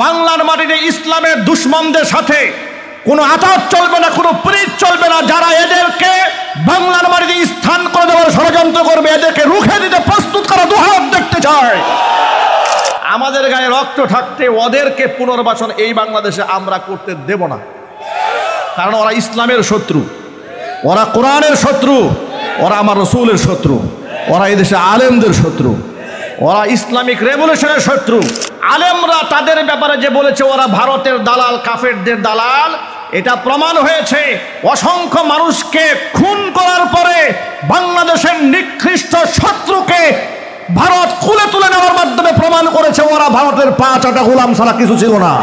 বাংলার মাটিতে ইসলামের দুশমনদের সাথে কোনো আতাত চলবে না, কোনো প্রীত চলবে না। যারা এদেরকে বাংলার মাটিতে স্থান করে দেওয়ার ষড়যন্ত্র করবে, এদেরকে রুখে দিতে প্রস্তুত করা দুহাত দেখতে চায়। আমাদের গায়ে রক্ত থাকতে ওদেরকে পুনর্বাসন এই বাংলাদেশে আমরা করতে দেব না, কারণ ওরা ইসলামের শত্রু, ওরা কোরআনের শত্রু, ওরা আমার রসুলের শত্রু, ওরা এই দেশে আলেমদের শত্রু, ওরা ইসলামিক রেভলিউশনের শত্রু। আলেমরা তাদের ব্যাপারে যে বলেছে ওরা ভারতের দালাল, কাফেরদের দালাল, এটা প্রমাণ হয়েছে। অসংখ্য মানুষকে খুন করার পরে বাংলাদেশের নিকৃষ্ট শত্রুকে ভারত কুলে তুলে নেওয়ার মাধ্যমে প্রমাণ করেছে ওরা ভারতের পা চাটা গোলাম ছাড়া কিছু ছিল না।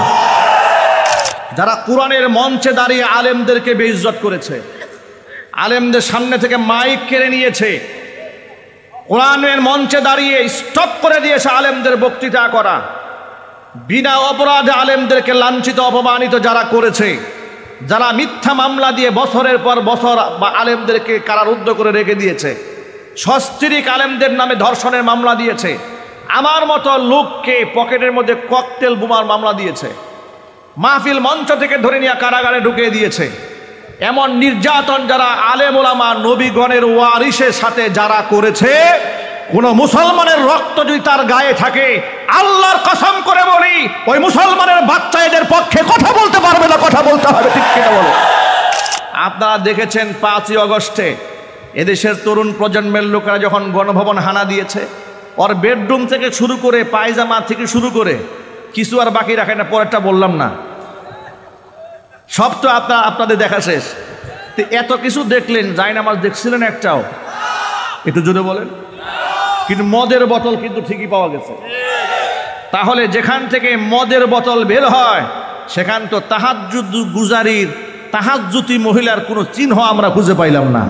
যারা কোরআনের মঞ্চে দাঁড়িয়ে আলেমদেরকে বেইজ্জত করেছে, আলেমদের সামনে থেকে মাইক কেড়ে নিয়েছে, কোরআনের মঞ্চে দাঁড়িয়ে স্টপ করে দিয়েছে আলেমদের বক্তৃতা করা, বিনা অপরাধে আলেমদেরকে লাঞ্ছিত অপমানিত যারা করেছে, যারা মিথ্যা মামলা দিয়ে বছরের পর বছর বা আলেমদেরকে কারারুদ্ধ করে রেখে দিয়েছে, সস্ত্রীক আলেমদের নামে ধর্ষণের মামলা দিয়েছে, আমার মতো লোককে পকেটের মধ্যে ককটেল বোমার মামলা দিয়েছে, মাহফিল মঞ্চ থেকে ধরে নিয়ে কারাগারে ঢুকিয়ে দিয়েছে। এমন নির্যাতন যারা আলেম ওলামা নবীগণের ওয়ারিসের সাথে যারা করেছে, কোন মুসলমানের রক্ত যদি তার গায়ে থাকে, আল্লাহর কসম করে বলি ওই মুসলমানের বাচ্চা এদের পক্ষে কথা বলতে পারবে না, কথা বলতে হবে, ঠিক কিনা বলো? আপনারা দেখেছেন 5ই আগস্টে এদেশের তরুণ প্রজন্মের লোকেরা যখন গণভবন হানা দিয়েছে, ওর বেডরুম থেকে শুরু করে পায়জামা থেকে শুরু করে কিছু আর বাকি রাখে না। পরেরটা বললাম না, সব তো আপনাদের দেখা শেষ। তো এত কিছু দেখলেন, জায়নামাজ দেখছিলেন একটাও? একটু জোরে বলেন। কিন্তু মদের বোতল কিন্তু ঠিকই পাওয়া গেছে। তাহলে যেখান থেকে মদের বোতল বের হয় সেখান তো তাহাজ্জুদ গুজারির, তাহাজ্জুতি মহিলার কোনো চিহ্ন আমরা খুঁজে পাইলাম না।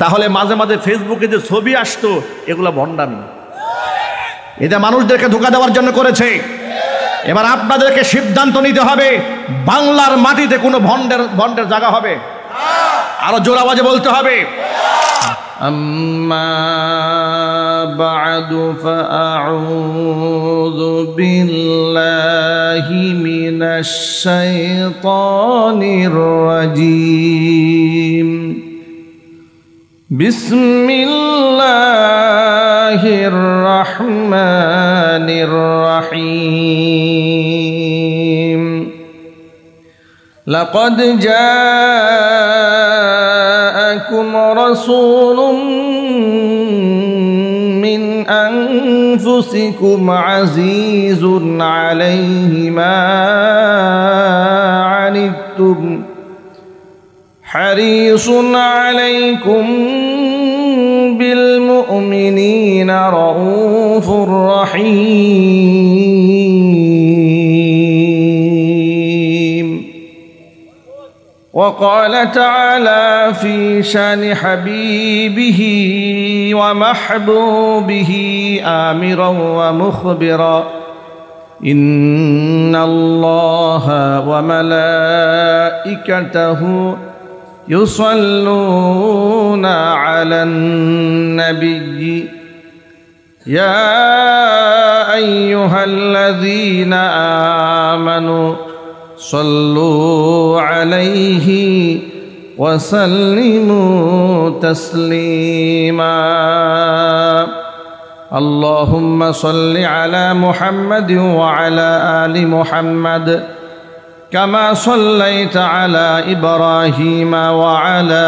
তাহলে মাঝে মাঝে ফেসবুকে যে ছবি আসতো এগুলো ভণ্ডামি, এটা মানুষদেরকে ধোঁকা দেওয়ার জন্য করেছে। এবার আপনাদেরকে সিদ্ধান্ত নিতে হবে, বাংলার মাটিতে কোনো ভণ্ডের জায়গা হবে? আরো জোর আওয়াজে বলতে হবে। আম্মা বা'দু ফাআউযু বিল্লাহি মিনাশ শাইতানির রাজীম। বিসমিল্লাহির রাহমানির রাহিম। লাকাদ জাআকুম রাসূলুম মিন আনফুসিকুম আজিজুন আলাইহি মা আনিতুম হারিসুন আলাইকুম বিল মুমিনিনা রাউফুর রহিম। وقال تعالى في شان حبيبه ومحبوبه آمرا ومخبرا إن الله وملائكته يصلون على النبي يا أيها الذين آمنوا صلوا عليه وسلموا تسليما اللهم صل على محمد وعلى آل محمد كما صليت على إبراهيم وعلى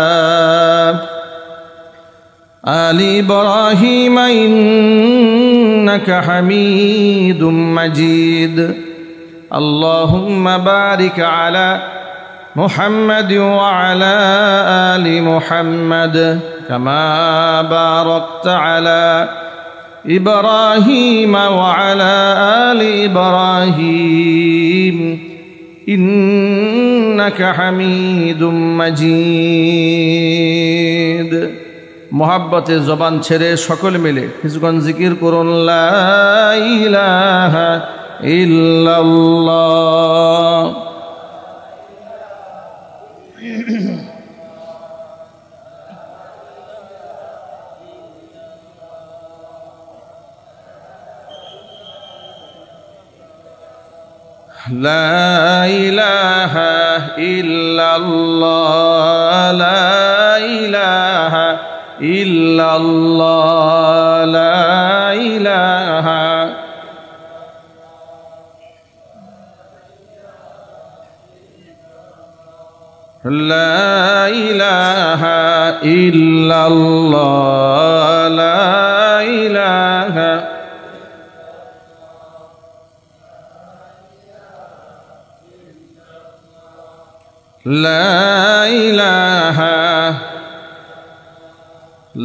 آل إبراهيم إنك حميد مجيد اللهم بارك على محمد وعلى آل محمد كما باركت على إبراهيم وعلى آل إبراهيم إنك حميد مجيد। মোহাব্বতে জবান ছেড়ে সকলে মিলে কিছুক্ষণ জিকির করুন, লা ইলাহা ইল্লাল্লাহ। لا إله إلا الله لا إله إلا الله لا إله لا إله إلا الله لا إله لا إله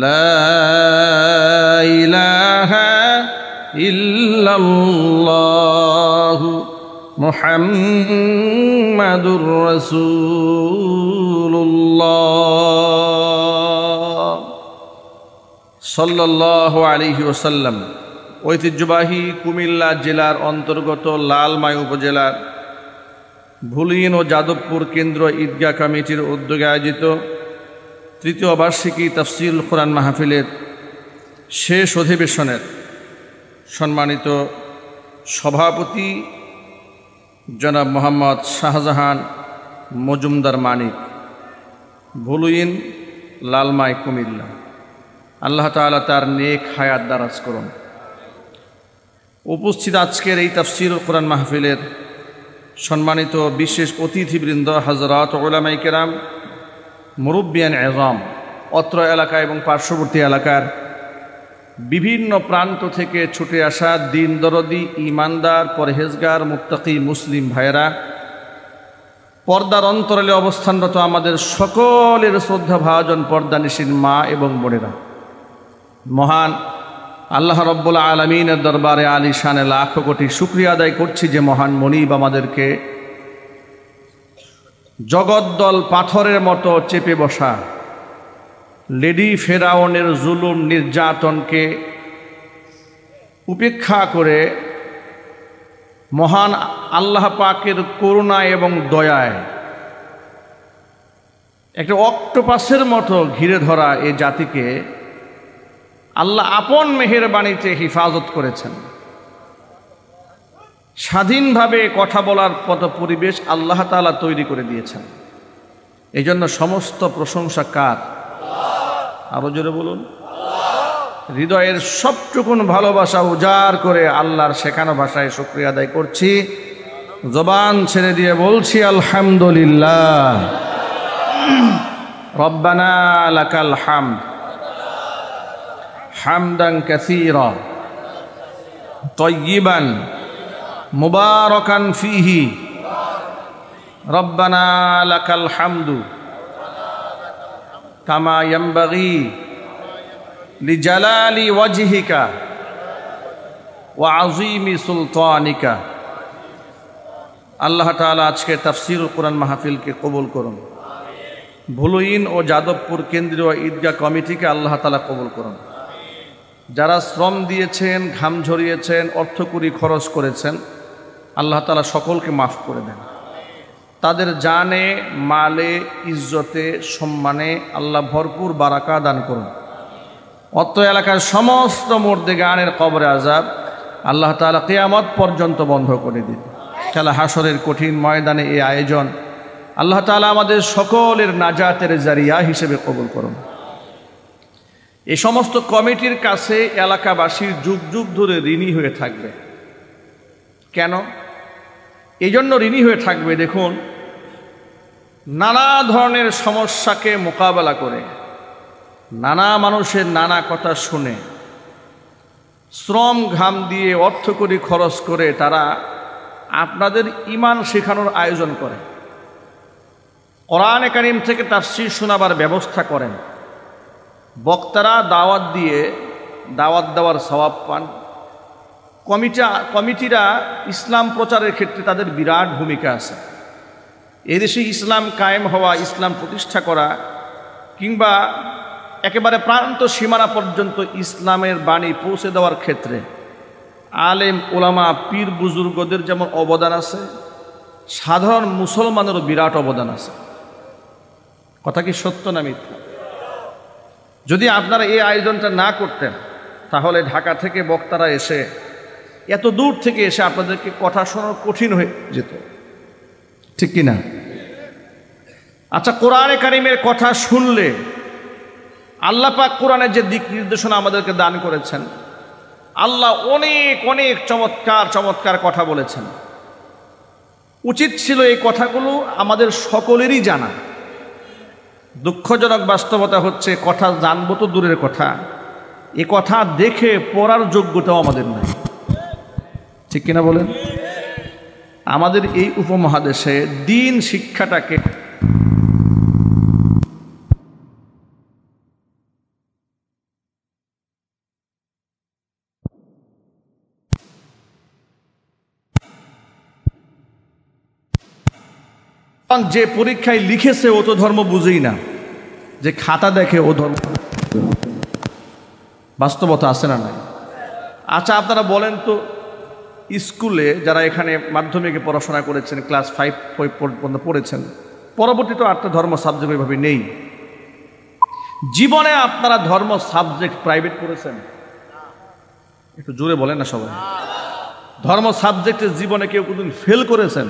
لا إله إلا الله محمد رسول الله صلى الله عليه وسلم। ঐতিহ্যবাহী কুমিল্লা জেলার অন্তর্গত লালমাই উপজেলার ভুলিন ও যাদবপুর কেন্দ্র ঈদগাহ কমিটির উদ্যোগে আয়োজিত তৃতীয় বার্ষিকী তাফসীরুল কোরআন মাহফিলের শেষ অধিবেশনের সম্মানিত সভাপতি জনাব মোহাম্মদ শাহজাহান মজুমদার মানিক, ভুলুইন লালমাই কুমিল্লা। আল্লাহ তাআলা তার নেক হায়াত দারাজ করুন। উপস্থিত আজকের এই তাফসীরুল কোরআন মাহফিলের সম্মানিত বিশেষ অতিথিবৃন্দ, হযরত উলামায়ে কেরাম, মুরব্বিয়ান এযাম, অত্র এলাকা এবং পার্শ্ববর্তী এলাকার বিভিন্ন প্রান্ত থেকে ছুটে আসা দিন দরদি, ইমানদার, পরহেজগার, মুত্তাকি মুসলিম ভাইয়েরা, পর্দার অন্তরালে অবস্থানরত আমাদের সকলের শ্রদ্ধা ভাজন পর্দানিশীন মা এবং বোনেরা, মহান আল্লাহ রব্বুল আলামিনের দরবারে আলিশানে লাখ কোটি শুকরিয়া আদায় করছি যে মহান মনিব আমাদেরকে জগদ্দল পাথরের মতো চেপে বসা লেডি ফেরাউনের জুলুম নির্যাতনকে উপেক্ষা করে মহান আল্লাহ পাকের করুণা এবং দয়ায় একটা অক্টোপাসের মতো ঘিরে ধরা এই জাতিকে আল্লাহ আপন মেহেরবাণীতে হিফাজত করেছেন। স্বাধীনভাবে কথা বলার পথ পরিবেশ আল্লাহ তাআলা তৈরি করে দিয়েছেন। এই জন্য সমস্ত প্রশংসা কার? আরো জোরে বলুন। হৃদয়ের সবটুকুন ভালোবাসা উজাড় করে আল্লাহর শেখানো ভাষায় শুকরিয়া আদায় করছি। জবান ছেড়ে দিয়ে বলছি আলহামদুলিল্লাহ। রব্বানা লাকাল হামদ হামদান কাসীরা তাইয়িবান মুবারাকান ফীহি রব্বানা লাকাল হামদু কামা ইয়ানবাগি লিজালালি ওয়াজহিকা ওয়া আযীমি সুলতানিকা। আল্লাহ তাআলা আজকে তাফসীরুল কোরআন মাহফিলকে কবুল করুন। ভুলুইন ও যাদবপুর কেন্দ্রীয় ঈদগাহ কমিটিকে আল্লাহ তাআলা কবুল করুন। যারা শ্রম দিয়েছেন, ঘাম ঝরিয়েছেন, অর্থকড়ি খরচ করেছেন, আল্লাহ তাআলা সকলকে মাফ করে দেন। তাদের জানে, মালে, ইজ্জতে, সম্মানে আল্লাহ ভরপুর বারাকা দান করুন। অত্র এলাকার সমস্ত মুর্দেগানের কবরে আযাব আল্লাহ তাআলা কিয়ামত পর্যন্ত বন্ধ করে দিন। খেলা হাসরের কঠিন ময়দানে এই আয়োজন আল্লাহ তাআলা আমাদের সকলের নাজাতের জারিয়া হিসেবে কবুল করুন। এই সমস্ত কমিটির কাছে এলাকাবাসীর যুগ যুগ ধরে ঋণী হয়ে থাকবে। কেন? এই জন্য ঋণী হয়ে থাকবে, দেখুন, নানা ধরনের সমস্যাকে মোকাবেলা করে, নানা মানুষের নানা কথা শুনে, শ্রম ঘাম দিয়ে অর্থকড়ি খরচ করে তারা আপনাদের ঈমান শেখানোর আয়োজন করে, কোরআনে কারীম থেকে তাফসীর শোনাবার ব্যবস্থা করেন, বক্তারা দাওয়াত দিয়ে দাওয়াত দেওয়ার সওয়াব পান। কমিটিরা ইসলাম প্রচারের ক্ষেত্রে তাদের বিরাট ভূমিকা আছে। এদেশে ইসলাম কায়েম হওয়া, ইসলাম প্রতিষ্ঠা করা, কিংবা একেবারে প্রান্ত সীমানা পর্যন্ত ইসলামের বাণী পৌঁছে দেওয়ার ক্ষেত্রে আলেম ওলামা পীর বুজুর্গদের যেমন অবদান আছে, সাধারণ মুসলমানেরও বিরাট অবদান আছে। কথা কি সত্য না মিথ্যা? যদি আপনারা এই আয়োজনটা না করতেন, তাহলে ঢাকা থেকে বক্তারা এসে এত দূর থেকে এসে আপনাদেরকে কথা শোনা কঠিন হয়ে যেত, ঠিক কিনা? আচ্ছা, কোরআনে কারিমের কথা শুনলে আল্লাহ পাক কোরআনের যে দিক নির্দেশনা আমাদেরকে দান করেছেন, আল্লাহ অনেক অনেক চমৎকার চমৎকার কথা বলেছেন। উচিত ছিল এই কথাগুলো আমাদের সকলেরই জানা। দুঃখজনক বাস্তবতা হচ্ছে, কথা জানবো তো দূরের কথা, এ কথা দেখে পড়ার যোগ্যতাও আমাদের নাই, ঠিক কিনা বলেন? আমাদের এই উপমহাদেশে দ্বীন শিক্ষাটাকে যে পরীক্ষায় লিখেছে ও তো ধর্ম বুঝেই না, যে খাতা দেখে ও ধর্ম। বাস্তবতা আছে না নাই? আচ্ছা, আপনারা বলেন তো, স্কুলে যারা এখানে মাধ্যমিকে পড়াশোনা করেছেন, ক্লাস 5 পর্যন্ত পড়েছেন, পরবর্তীতে আর তো ধর্ম সাবজেক্ট ওইভাবে নেই। জীবনে আপনারা ধর্ম সাবজেক্ট প্রাইভেট পড়েছেন? একটু জোরে বলেন না সবাই। ধর্ম সাবজেক্টের জীবনে কেউ কোনদিন ফেল করেছেন?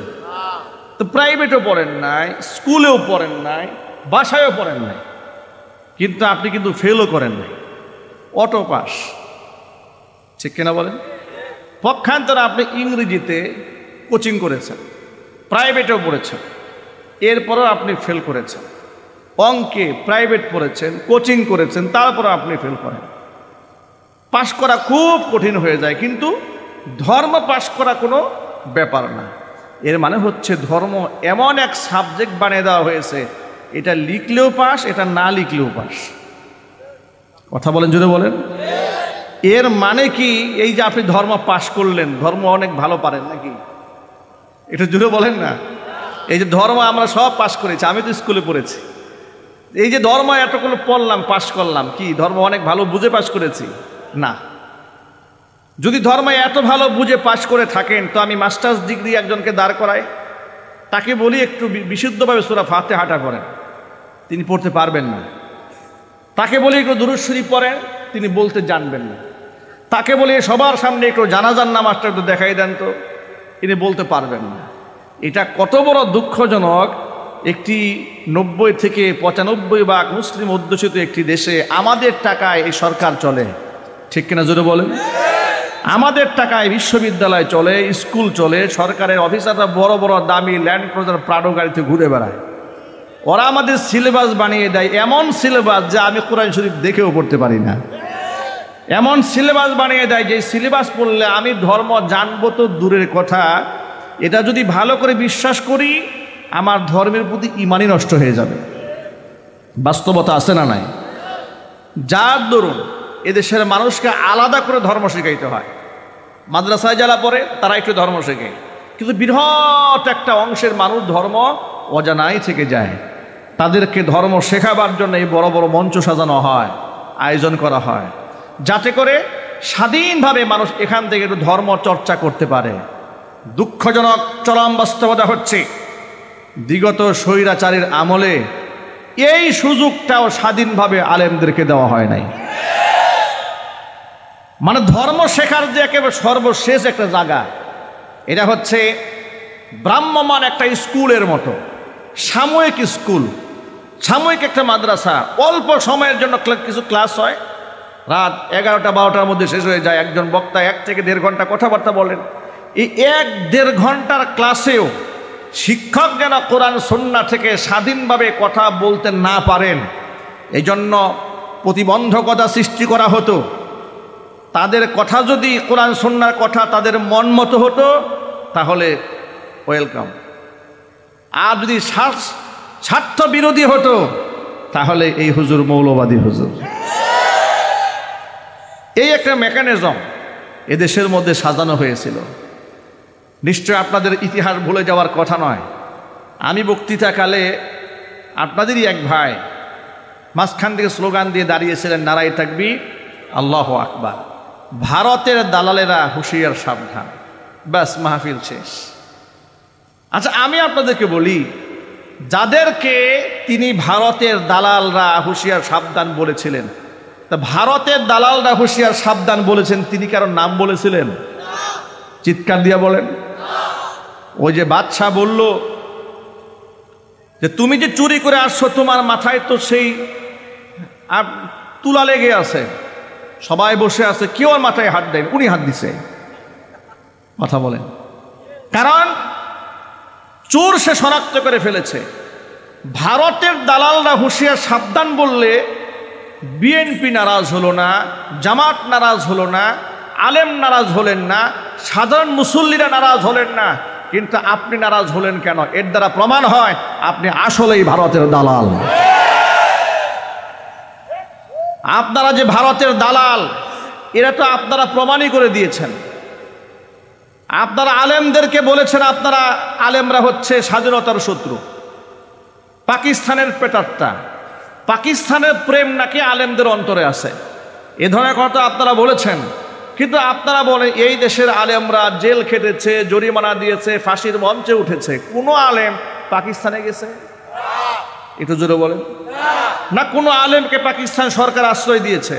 তো প্রাইভেটও পড়েন নাই, স্কুলেও পড়েন নাই, বাসায়ও পড়েন নাই, কিন্তু আপনি কিন্তু ফেলও করেন নাই, অটো পাস, ঠিক কিনা বলেন? পক্ষান্তরে আপনি ইংরেজিতে কোচিং করেছেন, প্রাইভেটেও পড়েছেন, এরপরও আপনি ফেল করেছেন। অঙ্কে প্রাইভেট পড়েছেন, কোচিং করেছেন, তারপরও আপনি ফেল করেন। পাশ করা খুব কঠিন হয়ে যায়, কিন্তু ধর্ম পাশ করা কোনো ব্যাপার না। এর মানে হচ্ছে ধর্ম এমন এক সাবজেক্ট বানিয়ে দেওয়া হয়েছে, এটা লিখলেও পাস, এটা না লিখলেও পাস। কথা বলেন, জোরে বলেন। এর মানে কি এই যে আপনি ধর্ম পাশ করলেন, ধর্ম অনেক ভালো পারেন নাকি? এটা জোরে বলেন না। এই যে ধর্ম আমরা সব পাশ করেছি, আমি তো স্কুলে পড়েছি, এই যে ধর্ম এতগুলো পড়লাম, পাশ করলাম, কি ধর্ম অনেক ভালো বুঝে পাশ করেছি? না। যদি ধর্ম এত ভালো বুঝে পাশ করে থাকেন, তো আমি মাস্টার্স ডিগ্রি একজনকে দাঁড় করাই, তাকে বলি একটু বিশুদ্ধভাবে সূরা ফাতিহাটা পড়েন, তিনি পড়তে পারবেন না। তাকে বলি একটু দুরূদ শরীফ পড়েন, তিনি বলতে জানবেন না। তাকে বলি সবার সামনে একটু জানাজার নামাজটা একটু দেখাই দেন, তো তিনি বলতে পারবেন না। এটা কত বড় দুঃখজনক। একটি 90 থেকে 95% মুসলিম অধ্যুষিত একটি দেশে আমাদের টাকায় এই সরকার চলে, ঠিক কিনা জোরে বলেন? আমাদের টাকায় বিশ্ববিদ্যালয় চলে, স্কুল চলে, সরকারের অফিসাররা বড় বড় দামি ল্যান্ড ক্রুজার প্রাডো গাড়িতে ঘুরে বেড়ায়। ওরা আমাদের সিলেবাস বানিয়ে দেয়, এমন সিলেবাস যে আমি কোরআন শরীফ দেখেও পড়তে পারি না। এমন সিলেবাস বানিয়ে দেয় যে সিলেবাস পড়লে আমি ধর্ম জানবো তো দূরের কথা, এটা যদি ভালো করে বিশ্বাস করি, আমার ধর্মের প্রতি ঈমানই নষ্ট হয়ে যাবে। বাস্তবতা আছে না নাই? যার দরুন এদেশের মানুষকে আলাদা করে ধর্ম শেখাইতে হয়। মাদ্রাসায় যারা পড়ে তারা একটু ধর্ম শেখে, কিন্তু বৃহৎ একটা অংশের মানুষ ধর্ম অজানাই থেকে যায়। তাদেরকে ধর্ম শেখাবার জন্য এই বড় বড় মঞ্চ সাজানো হয়, আয়োজন করা হয়, যাতে করে স্বাধীনভাবে মানুষ এখান থেকে একটু ধর্ম চর্চা করতে পারে। দুঃখজনক চরম বাস্তবতা হচ্ছে, বিগত স্বৈরাচারীর আমলে এই সুযোগটাও স্বাধীনভাবে আলেমদেরকে দেওয়া হয় নাই। মানে ধর্ম শেখার যে একেবারে সর্বশেষ একটা জায়গা, এটা হচ্ছে ব্রাহ্মমান একটা স্কুলের মতো, সাময়িক স্কুল, সাময়িক একটা মাদ্রাসা। অল্প সময়ের জন্য কিছু ক্লাস হয়, রাত 11টা-12টার মধ্যে শেষ হয়ে যায়। একজন বক্তা 1 থেকে 1.5 ঘন্টা কথাবার্তা বলেন। এই 1-1.5 ঘন্টার ক্লাসেও শিক্ষক যেন কোরআন সুন্নাহ থেকে স্বাধীনভাবে কথা বলতে না পারেন, এই জন্য প্রতিবন্ধকতা সৃষ্টি করা হতো। তাদের কথা যদি কোরআন সুন্নাহর কথা তাদের মন মতো হতো, তাহলে ওয়েলকাম। আর যদি স্বার্থ বিরোধী হতো, তাহলে এই হুজুর মৌলবাদী হুজুর। এই একটা মেকানিজম এদেশের মধ্যে সাজানো হয়েছিল। নিশ্চয় আপনাদের ইতিহাস ভুলে যাওয়ার কথা নয়। আমি বক্তৃতাকালে আপনাদেরই এক ভাই মাঝখান থেকে স্লোগান দিয়ে দাঁড়িয়েছিলেন, নারায়ে তাকবীর, আল্লাহু আকবার, ভারতের দালালেরা হুঁশিয়ার সাবধান। ব্যাস, মাহফিল শেষ। আচ্ছা, আমি আপনাদেরকে বলি, যাদেরকে তিনি ভারতের দালালরা হুঁশিয়ার সাবধান বলেছিলেন, তা ভারতের দালালরা হুঁশিয়ার সাবধান বলেছেন, তিনি কারোর নাম বলেছিলেন? চিৎকার দিয়া বলেন। ওই যে বাদশা বলল যে তুমি যে চুরি করে আসছো তোমার মাথায় তো সেই তুলা লেগে আছে, সবাই বসে আছে, কেউ আর মাথায় হাত দেয়, উনি হাত দিছে। কথা বলেন। কারণ চোর সে শনাক্ত করে ফেলেছে। ভারতের দালালরা হুঁশিয়ার সাবধান বললে বিএনপি নারাজ হলো না, জামাত নারাজ হলো না, আলেম নারাজ হলেন না, সাধারণ মুসল্লিরা নারাজ হলেন না, কিন্তু আপনি নারাজ হলেন কেন? এর দ্বারা প্রমাণ হয় আপনি আসলেই ভারতের দালাল। আপনারা যে ভারতের দালাল এরা তো আপনারা প্রমাণই করে দিয়েছেন। আপনারা আলেমদেরকে বলেছেন আপনারা আলেমরা হচ্ছে স্বাধীনতার শত্রু, পাকিস্তানের পেটাত্তা, পাকিস্তানের প্রেম নাকি আলেমদের অন্তরে আছে, এ ধরনের কথা আপনারা বলেছেন। কিন্তু আপনারা বলেন এই দেশের আলেমরা জেল খেটেছে, জরিমানা দিয়েছে, ফাঁসির মঞ্চে উঠেছে, কোনো আলেম পাকিস্তানে গেছে? একটু জোরে বলেন না। কোনো আলেমকে পাকিস্তান সরকার আশ্রয় দিয়েছে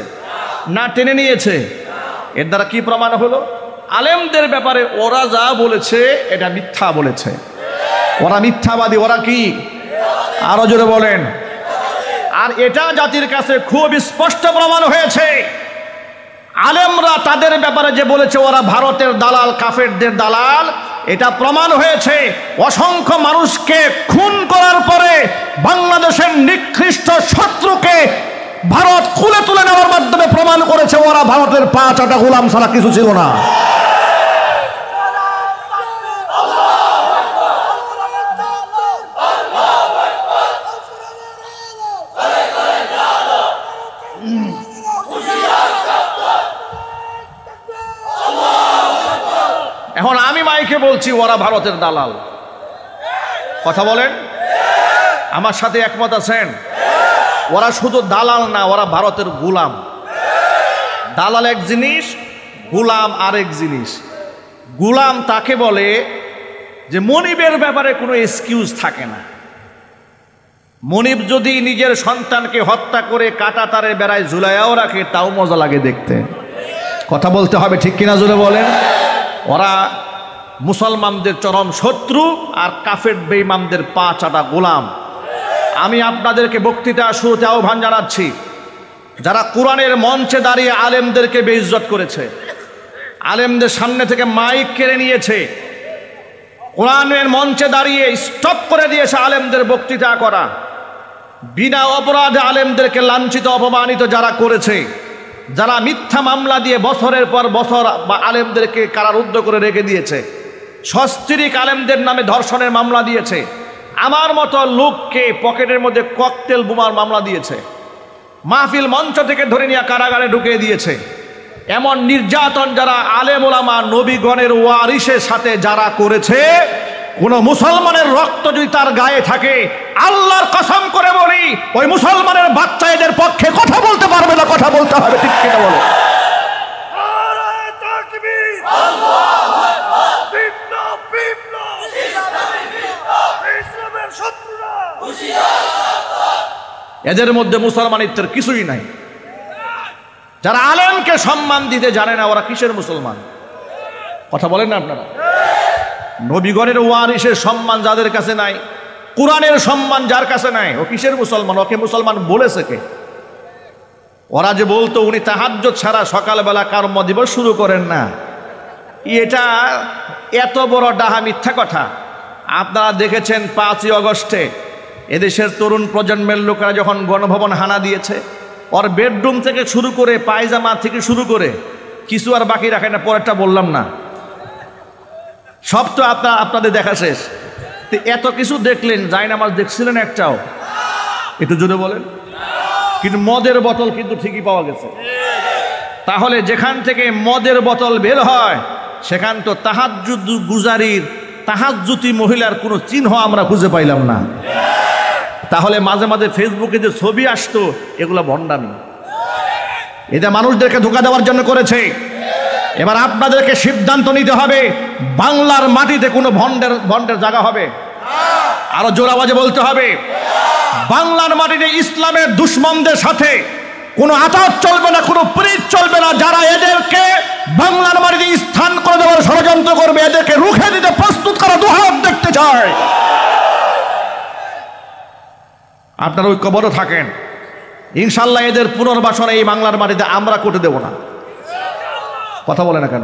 না টেনে নিয়েছে? এর দ্বারা কি প্রমাণ হলো? আলেমদের ব্যাপারে ওরা যা বলেছে এটা মিথ্যা বলেছে, ওরা মিথ্যাবাদী। ওরা কি? আরো জোরে বলেন। আর এটা জাতির কাছে খুব স্পষ্ট প্রমাণ হয়েছে। আলেমরা তাদের ব্যাপারে যে বলেছে ওরা ভারতের দালাল, কাফেরদের দালাল, এটা প্রমাণ হয়েছে। অসংখ্য মানুষকে খুন করার পরে বাংলাদেশের নিকৃষ্ট শত্রুকে ভারত কুলে তুলে নেওয়ার মাধ্যমে প্রমাণ করেছে ওরা ভারতের পা চাটা গোলাম ছাড়া কিছু ছিল না। এখন আমি মাইকে বলছি ওরা ভারতের দালাল। কথা বলেন, আমার সাথে একমত আছেন? ওরা শুধু দালাল না, ওরা ভারতের গোলাম। দালাল এক জিনিস, গোলাম আরেক জিনিস। গোলাম তাকে বলে যে মনিবের ব্যাপারে কোনো এক্সকিউজ থাকে না। মনিব যদি নিজের সন্তানকে হত্যা করে কাটা তারে বেড়ায় ঝুলাইয়াও রাখে, তাও মজা লাগে দেখতে। কথা বলতে হবে, ঠিক কিনা জোরে বলেন। ওরা মুসলমানদের চরম শত্রু আর কাফের বেঈমানদের পা চাটা গোলাম। আমি আপনাদেরকে বক্তৃতা শুরুতে আহ্বান জানাচ্ছি, যারা কোরআনের মঞ্চে দাঁড়িয়ে আলেমদেরকে বেইজ্জত করেছে, আলেমদের সামনে থেকে মাইক কেড়ে নিয়েছে, কোরআনের মঞ্চে দাঁড়িয়ে স্টপ করে দিয়েছে আলেমদের বক্তৃতা করা, বিনা অপরাধে আলেমদেরকে লাঞ্ছিত অপমানিত যারা করেছে, যারা মিথ্যা মামলা দিয়ে বছরের পর বছর বা আলেমদেরকে কারারুদ্ধ করে রেখে দিয়েছে, সস্ত্রীক আলেমদের নামে ধর্ষণের মামলা দিয়েছে, আমার মতো লোককে পকেটের মধ্যে ককটেল বোমার মামলা দিয়েছে, মাহফিল মঞ্চ থেকে ধরে নিয়ে কারাগারে ঢুকিয়ে দিয়েছে, এমন নির্যাতন যারা আলেম ওলামা নবীগণের ওয়ারিসের সাথে যারা করেছে, কোন মুসলমানের রক্ত যদি তার গায়ে থাকে, আল্লাহর কসম করে বলি ওই মুসলমানের বাচ্চা এদের পক্ষে কথা বলতে পারবে না। কথা বলতে হবে, ঠিক কিনা বলো? এদের মধ্যে মুসলমানিত্বের কিছুই নাই। যারা আলেমকে সম্মান দিতে জানে না, ওরা কিসের মুসলমান? কথা বলেন না আপনারা? নবীগণের ওয়ারিসের সম্মান যাদের কাছে নাই, কোরআনের সম্মান যার কাছে নাই, ও কিসের মুসলমান? ওকে মুসলমান বলেছে কে? ওরা যে বলতো উনি তাহাজ্জুদ ছাড়া সকালবেলা কর্ম দিবস শুরু করেন না, এটা এত বড় ডাহা মিথ্যা কথা। আপনারা দেখেছেন 5ই আগস্টে এদেশের তরুণ প্রজন্মের লোকেরা যখন গণভবন হানা দিয়েছে, ওর বেডরুম থেকে শুরু করে পায়জামা থেকে শুরু করে কিছু আর বাকি রাখে না। পরেরটা বললাম না, সব তো আপনাদের দেখা শেষ। এত কিছু দেখলেন, জায়নামাজ দেখছিলেন একটাও? একটু জোরে বলেন। কিন্তু মদের বোতল কিন্তু ঠিকই পাওয়া গেছে। তাহলে যেখান থেকে মদের বোতল বের হয় সেখান তো তাহাজ্জুদ গুজারির, তাহাজ্জুতি মহিলার কোনো চিহ্ন আমরা খুঁজে পাইলাম না। তাহলে মাঝে মাঝে ফেসবুকে যে ছবি আসতো, এগুলো ভণ্ডামি। এটা মানুষদেরকে ধোঁকা দেওয়ার জন্য করেছে। এবার আপনাদেরকে সিদ্ধান্ত নিতে হবে, বাংলার মাটিতে কোনো ভণ্ডের জায়গা হবে? আরো জোর আওয়াজে বলতে হবে, বাংলার মাটিতে ইসলামের দুশ্মনদের সাথে কোনো আতাত চলবে না, কোনো প্রীত চলবে না। যারা এদেরকে বাংলার মাটিতে স্থান করে দেওয়ার ষড়যন্ত্র করবে, এদেরকে রুখে দিতে প্রস্তুত করা দুহাত দেখতে চায়। আপনারা ঐক্যবদ্ধ থাকেন, ইনশাল্লাহ এদের পুনর্বাসন এই বাংলার মাটিতে আমরা করতে দেব না। কথা বলে না কেন?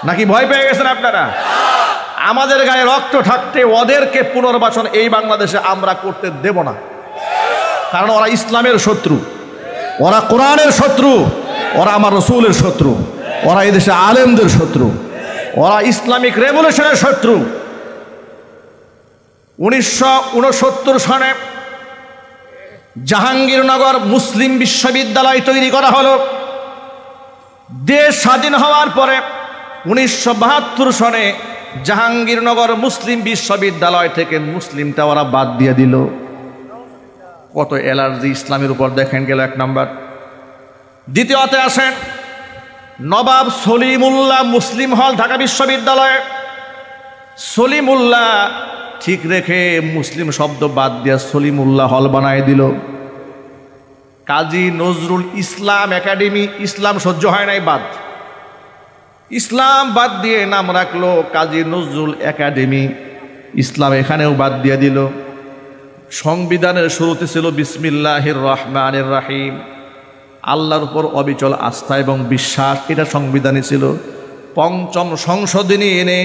নাকি ভয় পেয়ে গেছেন আপনারা? আমাদের গায়ে রক্ত থাকতে ওদেরকে পুনর্বাসন এই বাংলাদেশে আমরা করতে দেব না। কারণ ওরা ইসলামের শত্রু, ওরা কোরআনের শত্রু, ওরা আমার রসুলের শত্রু, ওরা এই দেশে আলেমদের শত্রু, ওরা ইসলামিক রেভলিউশনের শত্রু। 1969 সনে জাহাঙ্গীরনগর মুসলিম বিশ্ববিদ্যালয় তৈরি করা হলো। দেশ স্বাধীন হওয়ার পরে 1972 সনে জাহাঙ্গীরনগর মুসলিম বিশ্ববিদ্যালয় থেকে মুসলিমটা ওরা বাদ দিয়ে দিল। কত অ্যালার্জি ইসলামের উপর দেখেন গেল, এক নম্বর। দ্বিতীয়তে আসেন নবাব সলিমুল্লাহ মুসলিম হল ঢাকা বিশ্ববিদ্যালয়ে, সলিমুল্লাহ ঠিক রেখে মুসলিম শব্দ বাদ দিয়ে সলিমুল্লাহ হল বানায় দিল। কাজী নজরুল ইসলাম একাডেমি, ইসলাম সহ্য হয় নাই, বাদ, ইসলাম বাদ দিয়ে নাম রাখলো কাজী নজরুল একাডেমি, ইসলাম এখানেও বাদ দিয়ে দিল। সংবিধানের শুরুতে ছিল বিসমিল্লাহির রহমানির রাহিম, আল্লাহর উপর অবিচল আস্থা এবং বিশ্বাস, এটা সংবিধানে ছিল। পঞ্চম সংশোধনী এনে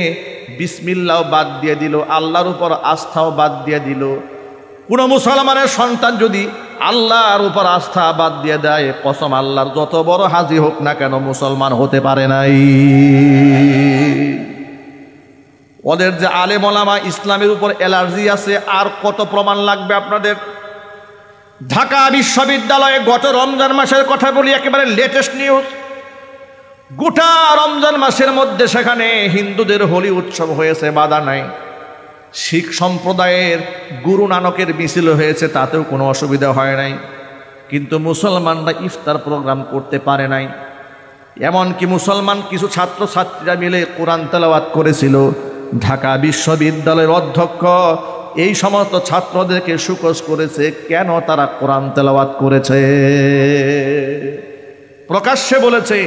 বিসমিল্লাহ বাদ দিয়ে দিল, আল্লাহর উপর আস্থাও বাদ দিয়ে দিল। কোন মুসলমানের সন্তান যদি আল্লাহর উপর আস্থা বাদ দিয়ে দেয়, কসম আল্লাহর, যত বড় হাজি হোক না কেন মুসলমান হতে পারে নাই। ওদের যে আলেম ওলামা ইসলামের উপর অ্যালার্জি আছে, আর কত প্রমাণ লাগবে আপনাদের? ঢাকা বিশ্ববিদ্যালয়ে গত রমজান মাসের কথা বলি, একেবারে লেটেস্ট নিউজ। গোটা রমজান মাসের মধ্যে সেখানে হিন্দুদের হোলি উৎসব হয়েছে, বাধা নাই। শিখ সম্প্রদায়ের গুরু নানকের মিছিল হয়েছে, তাতেও কোনো অসুবিধা হয় নাই। কিন্তু মুসলমানরা ইফতার প্রোগ্রাম করতে পারে নাই। এমনকি মুসলমান কিছু ছাত্রছাত্রীরা মিলে কোরআন তেলাওয়াত করেছিল। ঢাকা বিশ্ববিদ্যালয়ের অধ্যক্ষ এই সমস্ত ছাত্রদেরকে সুকোজ করেছে, কেন তারা কোরআন তেলাওয়াত করেছে। প্রকাশ্যে বলেছে,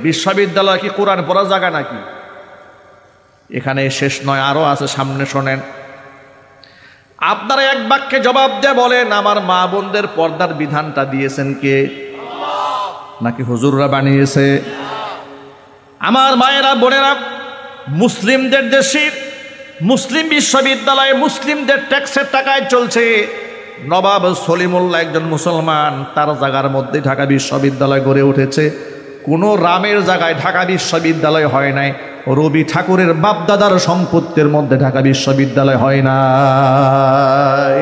বিশ্ববিদ্যালয় কি কোরআন পড়ার জায়গা নাকি? এখানে শেষ নয়, আরো আছে, সামনে শোনেন। আপনারা এক বাক্যে জবাব দিয়ে বলেন, আমার মা বোনদের পর্দার বিধানটা দিয়েছেন কে? নাকি হুজুররা বানিয়েছে? আমার মায়েরা বোনেরা, মুসলিমদের দেশের মুসলিম বিশ্ববিদ্যালয়ে মুসলিমদের ট্যাক্সের টাকায় চলছে। নবাব সলিমুল্লাহ একজন মুসলমান, তার জায়গার মধ্যে ঢাকা বিশ্ববিদ্যালয় গড়ে উঠেছে। কোনো রামের জায়গায় ঢাকা বিশ্ববিদ্যালয় হয় নাই, রবি ঠাকুরের বাপদাদার সম্পত্তির মধ্যে ঢাকা বিশ্ববিদ্যালয় হয় নাই।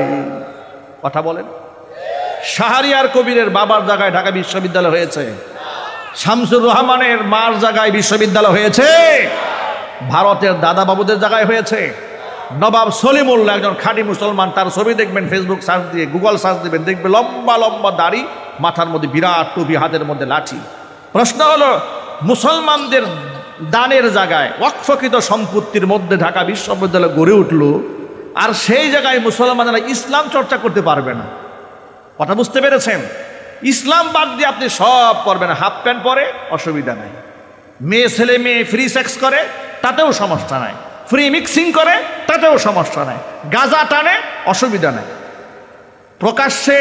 কথা বলেন। শাহরিয়ার কবিরের বাবার জায়গায় ঢাকা বিশ্ববিদ্যালয় হয়েছে, শামসুর রহমানের মার জায়গায় বিশ্ববিদ্যালয় হয়েছে, ভারতের দাদা বাবুদের জায়গায় হয়েছে। নবাব সলিমুল্লাহ একজন খাঁটি মুসলমান, তার ছবি দেখবেন ফেসবুক সার্চ দিয়ে, গুগল সার্চ দিবেন, দেখবে লম্বা লম্বা দাড়ি, মাথার মধ্যে বিরাট টুপি, হাতের মধ্যে লাঠি। প্রশ্ন হলো, মুসলমানদের দানের জায়গায় ওয়াকফকৃত সম্পত্তির মধ্যে ঢাকা বিশ্ববিদ্যালয় গড়ে উঠল, আর সেই জায়গায় মুসলমানরা ইসলাম চর্চা করতে পারবে না। কথা বুঝতে পেরেছেন? ইসলাম বাদ দিয়ে আপনি সব করবেন। হাফ প্যান্ট পরে অসুবিধা নাই, মেয়ে ছেলে মেয়ে ফ্রি সেক্স করে তাতেও সমস্যা নাই, ফ্রি মিক্সিং করে তাতেও সমস্যা নাই, গাঁজা টানে অসুবিধা নাই, প্রকাশ্যে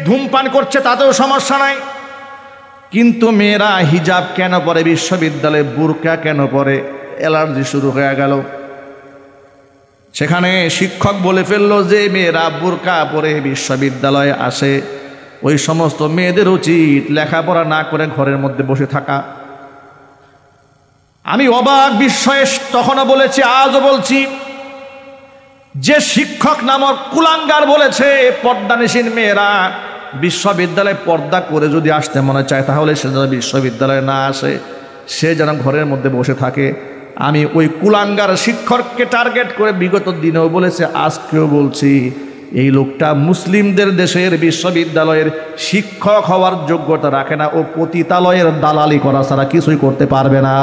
ধূমপান করছে তাতেও সমস্যা নাই। কিন্তু মেয়েরা হিজাব কেন পরে বিশ্ববিদ্যালয়ে, বুরকা কেন পরে? অ্যালার্জি শুরু হয়ে গেল। সেখানে শিক্ষক বলে ফেললো যে মেয়েরা বুরকা পরে বিশ্ববিদ্যালয়ে আসে, ওই সমস্ত মেয়েদের উচিত লেখাপড়া না করে ঘরের মধ্যে বসে থাকা। আমি অবাক বিস্ময়ে তখনও বলেছি, আজও বলছি, যে শিক্ষক নামক কুলাঙ্গার বলেছে পর্দানিসীন মেয়েরা বিশ্ববিদ্যালয়ে পর্দা করে যদি আসতে মনে চায়, তাহলে সে যেন বিশ্ববিদ্যালয়ে না আসে, সে যেন ঘরের মধ্যে বসে থাকে। আমি ওই কুলাঙ্গার শিক্ষককে টার্গেট করে বিগত দিনেও বলেছে, আজকেও বলছি, এই লোকটা মুসলিমদের দেশের বিশ্ববিদ্যালয়ের শিক্ষক হওয়ার যোগ্যতা রাখে না, ও পতিতালয়ের দালালি করা ছাড়া কিছুই করতে পারবে না।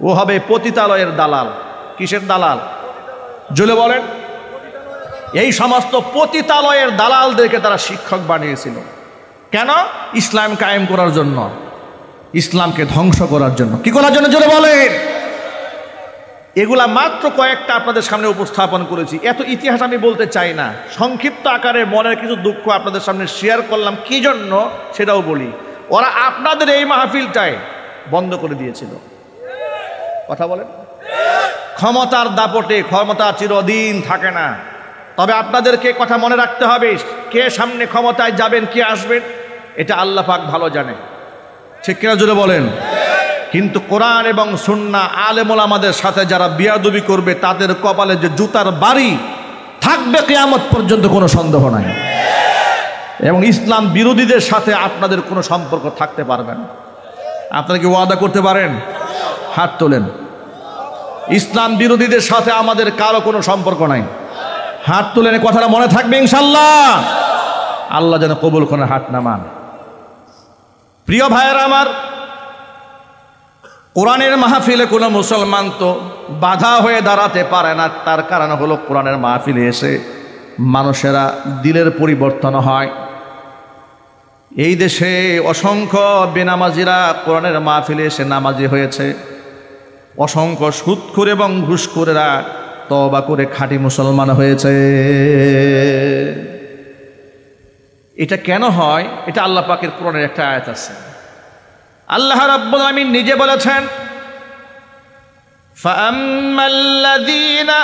ও হবে পতিতালয়ের দালাল। কিসের দালাল? জলে বলেন। এই সমস্ত পতিতালয়ের দালালদেরকে তারা শিক্ষক বানিয়েছিল। কেন? ইসলাম কায়েম করার জন্য, ইসলামকে ধ্বংস করার জন্য। কি করার জন্য জোরে বলেন? এগুলা মাত্র কয়েকটা আপনাদের সামনে উপস্থাপন করেছি। এত ইতিহাস আমি বলতে চাই না, সংক্ষিপ্ত আকারে মনের কিছু দুঃখ আপনাদের সামনে শেয়ার করলাম। কি জন্য সেটাও বলি। ওরা আপনাদের এই মাহফিলটায় বন্ধ করে দিয়েছিল। কথা বলেন। ক্ষমতার দাপটে ক্ষমতা চিরদিন থাকে না, তবে আপনাদেরকে কথা মনে রাখতে হবে, কে সামনে ক্ষমতায় যাবেন, কে আসবেন, এটা আল্লাহ পাক ভালো জানে। ঠিক কিনা জোরে বলেন? কিন্তু কোরআন এবং সুন্নাহ আলেম ওলামাদের সাথে যারা বিয়াদবি করবে তাদের কপালে যে জুতার বাড়ি থাকবে কিয়ামত পর্যন্ত, কোনো সন্দেহ নাই। এবং ইসলাম বিরোধীদের সাথে আপনাদের কোনো সম্পর্ক থাকতে পারবে না। আপনারা কি ওয়াদা করতে পারেন? হাত তোলেন। ইসলাম বিরোধীদের সাথে আমাদের কারো কোনো সম্পর্ক নাই। হাত তোলেন, কথাটা মনে থাকবে ইনশাল্লাহ। আল্লাহ যেন কবুল করেন, হাত নামান। প্রিয় ভাইয়েরা আমার, কোরআনের মাহফিলে কোনো মুসলমান তো বাধা হয়ে দাঁড়াতে পারে না। তার কারণ হলো কোরআনের মাহফিলে এসে মানুষেরা দিলের পরিবর্তন হয়। এই দেশে অসংখ্য বেনামাজিরা কোরআনের মাহফিলে এসে নামাজি হয়েছে। অসংখ্য সুদখোর এবং ঘুষখোরেরা তওবা করে খাঁটি মুসলমান হয়েছে। এটা কেন হয়? এটা আল্লাহ পাকের কোরআনের একটা আয়াত আছে। আল্লাহ রাব্বুল আমিন নিজে বলেছেন, ফাআম্মাল্লাযীনা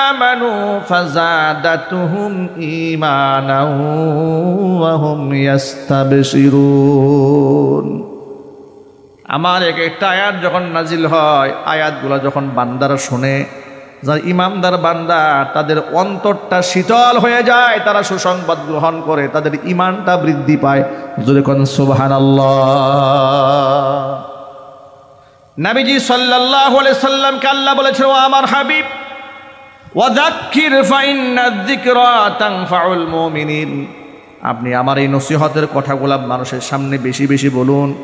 আমানু ফাযাদাতুহুম ঈমানাও ওয়া হুম ইয়াস্তাবশিরুন। আমার একটা আয়াত যখন নাজিল হয়, আয়াতগুলো যখন বান্দারা শুনে, যারা ইমানদার বান্দা, তাদের অন্তরটা শীতল হয়ে যায়, তারা সুসংবাদ গ্রহণ করে, তাদের ইমানটা বৃদ্ধি পায়। জোরে কোন সুবহানাল্লাহ। নবীজি সাল্লাল্লাহু আলাইহি সাল্লামকে আল্লাহ বলেছেন, ও আমার হাবিব, ওয়াযাক্কির ফাইন্নায-যিকরা তানফাউল মুমিনিন। আপনি আমার এই নসিহতের কথাগুলো মানুষের সামনে বেশি বেশি বলুন,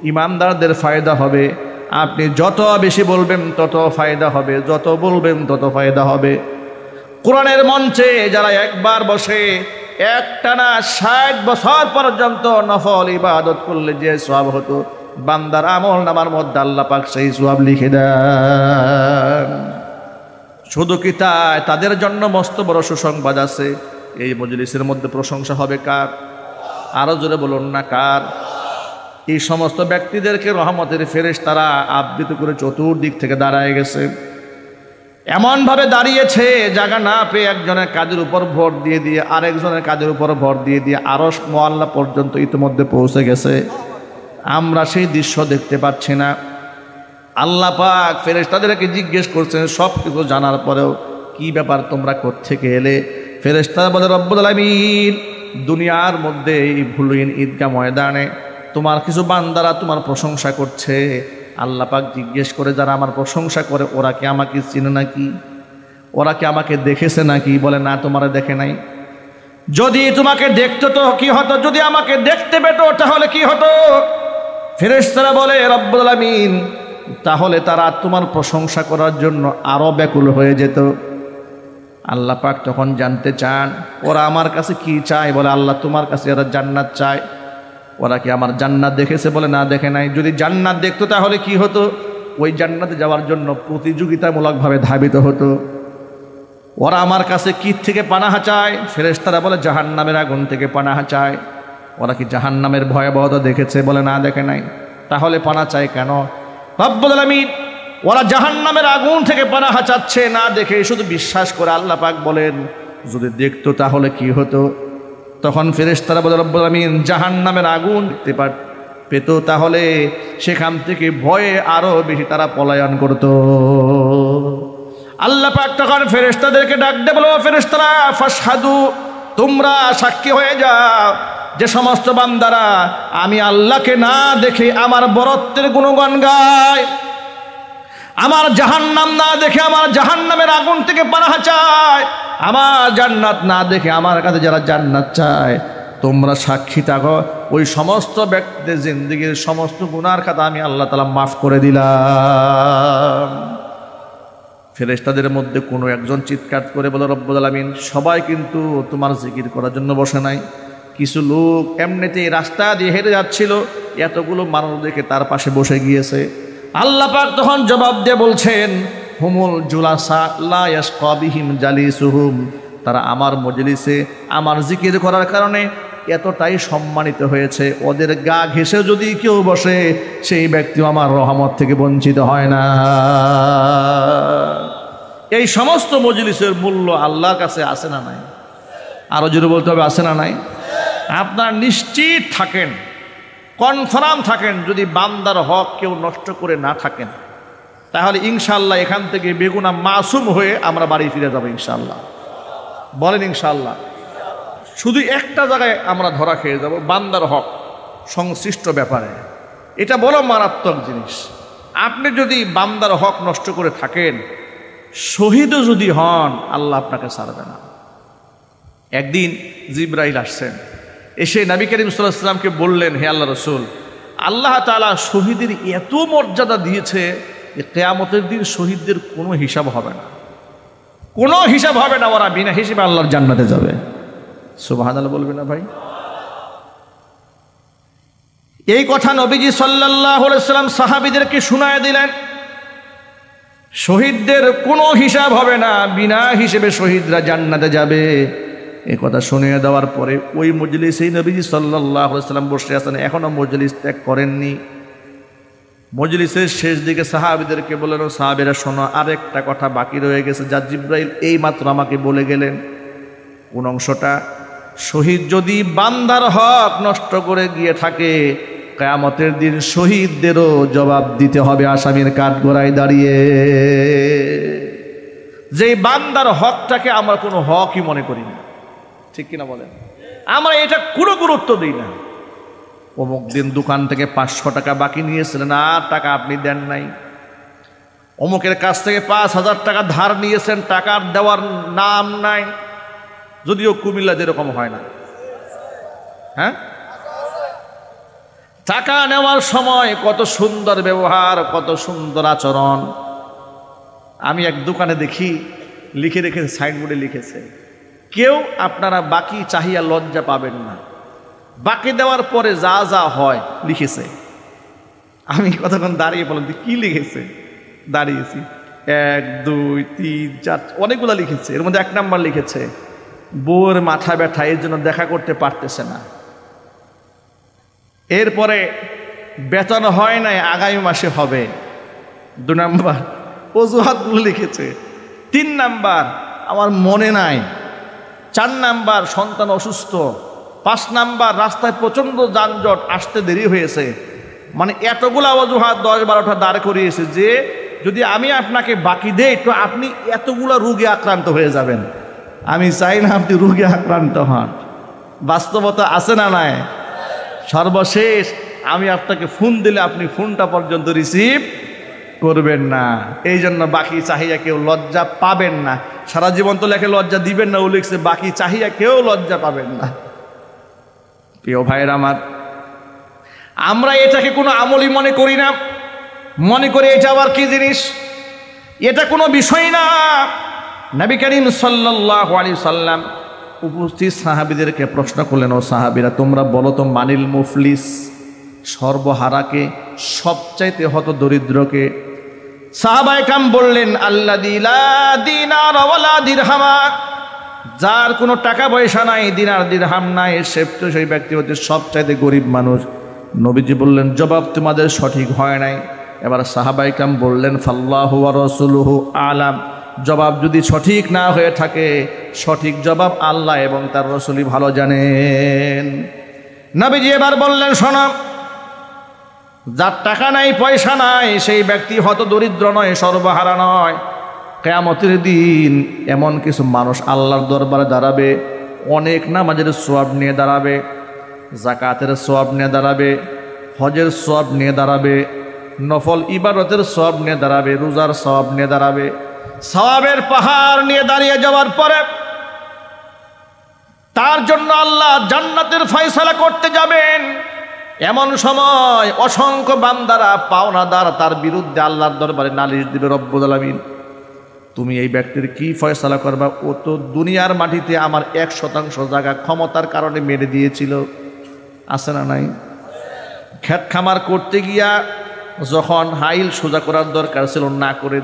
ইমানদারদের ফায়দা হবে। আপনি যত বেশি বলবেন তত ফায়দা হবে, যত বলবেন তত ফায়দা হবে। কোরআনের মঞ্চে যারা একবার বসে একটানা 60 বছর পর্যন্ত নফল ইবাদত করলে যে সওয়াব হতো, বান্দার আমল নামার মধ্যে আল্লাহ পাক সেই সওয়াব লিখে দেন। শুধু কি তাই, তাদের জন্য মস্ত বড় সুসংবাদ আছে। এই মজলিসের মধ্যে প্রশংসা হবে কার? আরো জোরে বলুন না, কার? এই সমস্ত ব্যক্তিদেরকে রহমতের ফেরেশতারা আবৃত করে চতুর্দিক থেকে দাঁড়ায় গেছে। এমনভাবে দাঁড়িয়েছে, জায়গা না পেয়ে একজনের কাজের উপর ভর দিয়ে দিয়ে আরেকজনের কাজের উপর ভর দিয়ে দিয়ে আরশ মুআল্লা পর্যন্ত ইতিমধ্যে পৌঁছে গেছে। আমরা সেই দৃশ্য দেখতে পাচ্ছি না। আল্লাহ পাক ফেরেশতাদেরকে জিজ্ঞেস করছেন, সব কিছু জানার পরেও কি ব্যাপার, তোমরা কোত্থেকে এলে? ফেরেশতারা বলে, রব্বুল আলামিন, দুনিয়ার মধ্যে এই ভুলইন ঈদগাহ ময়দানে তোমার কিছু বান্দারা তোমার প্রশংসা করছে। আল্লাহ পাক জিজ্ঞেস করে, যারা আমার প্রশংসা করে ওরা কি আমাকে চিনে নাকি? ওরা কি আমাকে দেখেছে নাকি? বলে, না, তোমার দেখে নাই। যদি তোমাকে দেখতো তো কি হতো? যদি আমাকে দেখতে পেতো তাহলে কি হতো? ফেরেশতারা বলে, রব্বুল আলামিন, তাহলে তারা তোমার প্রশংসা করার জন্য আরো ব্যাকুল হয়ে যেত। আল্লাহ পাক তখন জানতে চান, ওরা আমার কাছে কি চায়? বলে, আল্লাহ তোমার কাছে এরা জান্নাত চায়। ওরা কি আমার জান্নাত দেখেছে? বলে, না, দেখে নাই। যদি জান্নাত দেখতো তাহলে কি হতো? ওই জান্নাতে যাওয়ার জন্য প্রতিযোগিতামূলকভাবে ধাবিত হতো। ওরা আমার কাছে কি থেকে পানাহা চায়? ফেরেশতারা বলে, জাহান্নামের আগুন থেকে পানাহা চায়। ওরা কি জাহান্নামের ভয়াবহতা দেখেছে? বলে, না, দেখে নাই। তাহলে পানা চায় কেন? রব্বুল আলামিন, ওরা জাহান্নামের আগুন থেকে পানাহা চাচ্ছে না দেখে শুধু বিশ্বাস করে। আল্লাহ পাক বলেন, যদি দেখতো তাহলে কি হতো? তখন ফেরেশতারা বলে, রব্বুল আলামিন, জাহান্নামের আগুন দেখতে পেত তাহলে সেখান থেকে ভয়ে আরো বেশি তারা পলায়ন করত। আল্লাহ পাক তখন ফেরেশতাদেরকে ডাক দিয়ে বলো, ফেরেশতারা, ফাশহাদু, তোমরা সাক্ষী হয়ে যাও যে সমস্ত বান্দারা আমি আল্লাহকে না দেখে আমার বরত্বের গুণগান গায়, আমার জাহান্নাম না দেখে আমার জাহান্নামের আগুন থেকে পানাহা চায়, আমার জান্নাত না দেখে আমার কাছে যারা জান্নাত চায়, তোমরা সাক্ষী থাকো। ওই সমস্ত ব্যক্তিদের জিন্দেগির সমস্ত গুনার খাতা আমি আল্লাহ তাআলা মাফ করে দিলাম। ফেরেশতাদের মধ্যে কোনো একজন চিৎকার করে বলে, রব্বুল আলামিন, সবাই কিন্তু তোমার জিকির করার জন্য বসে নাই, কিছু লোক এমনিতেই রাস্তা দিয়ে হেঁটে যাচ্ছিল, এতগুলো মানুষ দেখে তার পাশে বসে গিয়েছে। আল্লাহ পাক তখন জবাব দিয়ে বলছেন, হুমুল জুলাসা লা ইয়াশকা বিহিম জালিসুহুম, তারা আমার মজলিসে আমার জিকির করার কারণে এতটাই সম্মানিত হয়েছে, ওদের গা ঘেঁষে যদি কেউ বসে সেই ব্যক্তিও আমার রহমত থেকে বঞ্চিত হয় না। এই সমস্ত মজলিসের মূল্য আল্লাহর কাছে আছে না নাই? আরো জোরে বলতে হবে, আছে না নাই? আপনারা নিশ্চিত থাকেন, কনফার্ম থাকেন, যদি বান্দার হক কেউ নষ্ট করে না থাকেন, তাহলে ইনশাআল্লাহ এখান থেকে বেগুনা মাসুম হয়ে আমরা বাড়ি ফিরে যাব ইনশাআল্লাহ। বলেন ইনশাআল্লাহ। শুধু একটা জায়গায় আমরা ধরা খেয়ে যাব, বান্দার হক সংশ্লিষ্ট ব্যাপারে। এটা বড় মারাত্মক জিনিস। আপনি যদি বান্দার হক নষ্ট করে থাকেন, শহীদও যদি হন, আল্লাহ আপনাকে ছাড়বে না। একদিন জিবরাইল আসছেন, এসে নবী করিম সাল্লাল্লাহু আলাইহি ওয়াসাল্লামকে বললেন, হে আল্লাহ রাসূল, আল্লাহ তাআলা শহীদের এত মর্যাদা দিয়েছে যে কিয়ামতের দিন শহীদদের কোনো হিসাব হবে না, কোনো হিসাব হবে না, ওরা বিনা হিসেবে আল্লাহর জান্নাতে যাবে। সুবহানাল্লাহ বলবে না ভাই? এই কথা নবীজি সাল্লাল্লাহু আলাইহি ওয়াসাল্লাম সাহাবীদেরকে শোনায় দিলেন, শহীদদের কোনো হিসাব হবে না, বিনা হিসেবে শহীদরা জান্নাতে যাবে। এই কথা শুনিয়ে দেওয়ার পরে ওই মজলিসেই নবীজি সাল্লাল্লাহু আলাইহি ওয়াসাল্লাম বসে আছেন, এখনো মজলিস ত্যাগ করেননি। মজলিসের শেষ দিকে সাহাবীদেরকে বললেন, সাহাবীরা শোনো, আরেকটা কথা বাকি রয়ে গেছে, যা জিবরাইল এই মাত্র আমাকে বলে গেলেন। কোন অংশটা? শহীদ যদি বান্দার হক নষ্ট করে গিয়ে থাকে, কিয়ামতের দিন শহীদদেরও জবাব দিতে হবে আসামির কাঠগড়ায় দাঁড়িয়ে। যেই বান্দার হকটাকে আমরা কোনো হকই মনে করি না, ঠিক কিনা বলেন? আমরা এটা কোনো গুরুত্ব দিই না। অমুক দিন দোকান থেকে 500 টাকা বাকি নিয়েছিলেন, আর টাকা আপনি দেন নাই। অমুকের কাছ থেকে 5000 টাকা ধার নিয়েছেন, টাকার দেওয়ার নাম নাই। যদিও কুমিল্লা যেরকম হয় না, হ্যাঁ, টাকা নেওয়ার সময় কত সুন্দর ব্যবহার, কত সুন্দর আচরণ। আমি এক দোকানে দেখি লিখে রেখেছে, সাইনবোর্ডে লিখেছে, কেউ আপনারা বাকি চাহিয়া লজ্জা পাবেন না, বাকি দেওয়ার পরে যা যা হয় লিখেছে। আমি কতক্ষণ দাঁড়িয়ে বললাম, কি লিখেছে? দাঁড়িয়েছি, 1 2 3 4 অনেকগুলো লিখেছে। এর মধ্যে 1 নাম্বার লিখেছে, বউর মাথা ব্যথা, এর জন্য দেখা করতে পারতেছে না। এরপরে বেতন হয় নাই, আগামী মাসে হবে। 2 নাম্বার অজুহাতগুলো লিখেছে। 3 নাম্বার আমার মনে নাই। 4 নাম্বার সন্তান অসুস্থ। 5 নাম্বার রাস্তায় প্রচণ্ড যানজট, আসতে দেরি হয়েছে। মানে এতগুলা অজুহাত 10-12টা দাঁড় করিয়েছে যে যদি আমি আপনাকে বাকি দেই তো আপনি এতগুলা রোগে আক্রান্ত হয়ে যাবেন। আমি চাই না আপনি রোগে আক্রান্ত হন। বাস্তবতা আছে না নাই? সর্বশেষ আমি আপনাকে ফোন দিলে আপনি ফোনটা পর্যন্ত রিসিভ করবেন না। এই জন্য বাকি চাহিয়া কেউ লজ্জা পাবেন না। সারা জীবন তো লেখে লজ্জা দিবেন না, ও লিখছে বাকি চাহিয়া কেউ লজ্জা পাবেন না। প্রিয় ভাইয়ের আমার, আমরা এটাকে কোনো আমলই মনে করি না, মনে করি এটা আবার কি জিনিস, এটা কোনো বিষয় না। নবী করিম সাল্লাল্লাহু আলাইহি সাল্লাম উপস্থিত সাহাবীদেরকে প্রশ্ন করলেন, ও সাহাবীরা তোমরা বলো তো, মানিল মুফলিস, সর্বহারাকে, সবচাইতে হত দরিদ্রকে? সাহাবায়ে কাম বললেন, আল্লাযী লা দিনার ওয়ালা দিরহামা, যার কোনো টাকা পয়সা নাই, দিনার দিরহাম নাই, সে তো সেই ব্যক্তি হচ্ছে সবচাইতে গরিব মানুষ। নবীজি বললেন, জবাব তোমাদের সঠিক হয় নাই। এবার সাহাবায়ে কাম বললেন, ফাল্লাহু ওয়া রাসূলুহু আলাম, জবাব যদি সঠিক না হয়ে থাকে, সঠিক জবাব আল্লাহ এবং তার রাসূলই ভালো জানেন। নবীজি এবার বললেন, শোনো, যার টাকা নাই, পয়সা নাই, সেই ব্যক্তি হত দরিদ্র নয়, সর্বহারা নয়। কিয়ামতের দিন এমন কিছু মানুষ আল্লাহর দরবারে দাঁড়াবে, অনেক নামাজের সওয়াব নিয়ে দাঁড়াবে, যাকাতের সওয়াব নিয়ে দাঁড়াবে, হজের সওয়াব নিয়ে দাঁড়াবে, নফল ইবাদতের সওয়াব নিয়ে দাঁড়াবে, রোজার সওয়াব নিয়ে দাঁড়াবে। সওয়াবের পাহাড় নিয়ে দাঁড়িয়ে যাওয়ার পরে তার জন্য আল্লাহ জান্নাতের ফয়সালা করতে যাবেন। এমন সময় অসংখ্য বান্দারা, পাওনাদার তার বিরুদ্ধে আল্লাহর দরবারে নালিশ দিবে। রব্বুল আলামিন তুমি এই ব্যক্তির কি ফয়সালা করবা? ও তো দুনিয়ার মাটিতে আমার 1% জায়গা ক্ষমতার কারণে মেরে দিয়েছিল, আছে না নাই? ক্ষেত খামার করতে গিয়া যখন হাইল সোজা করার দরকার ছিল না করে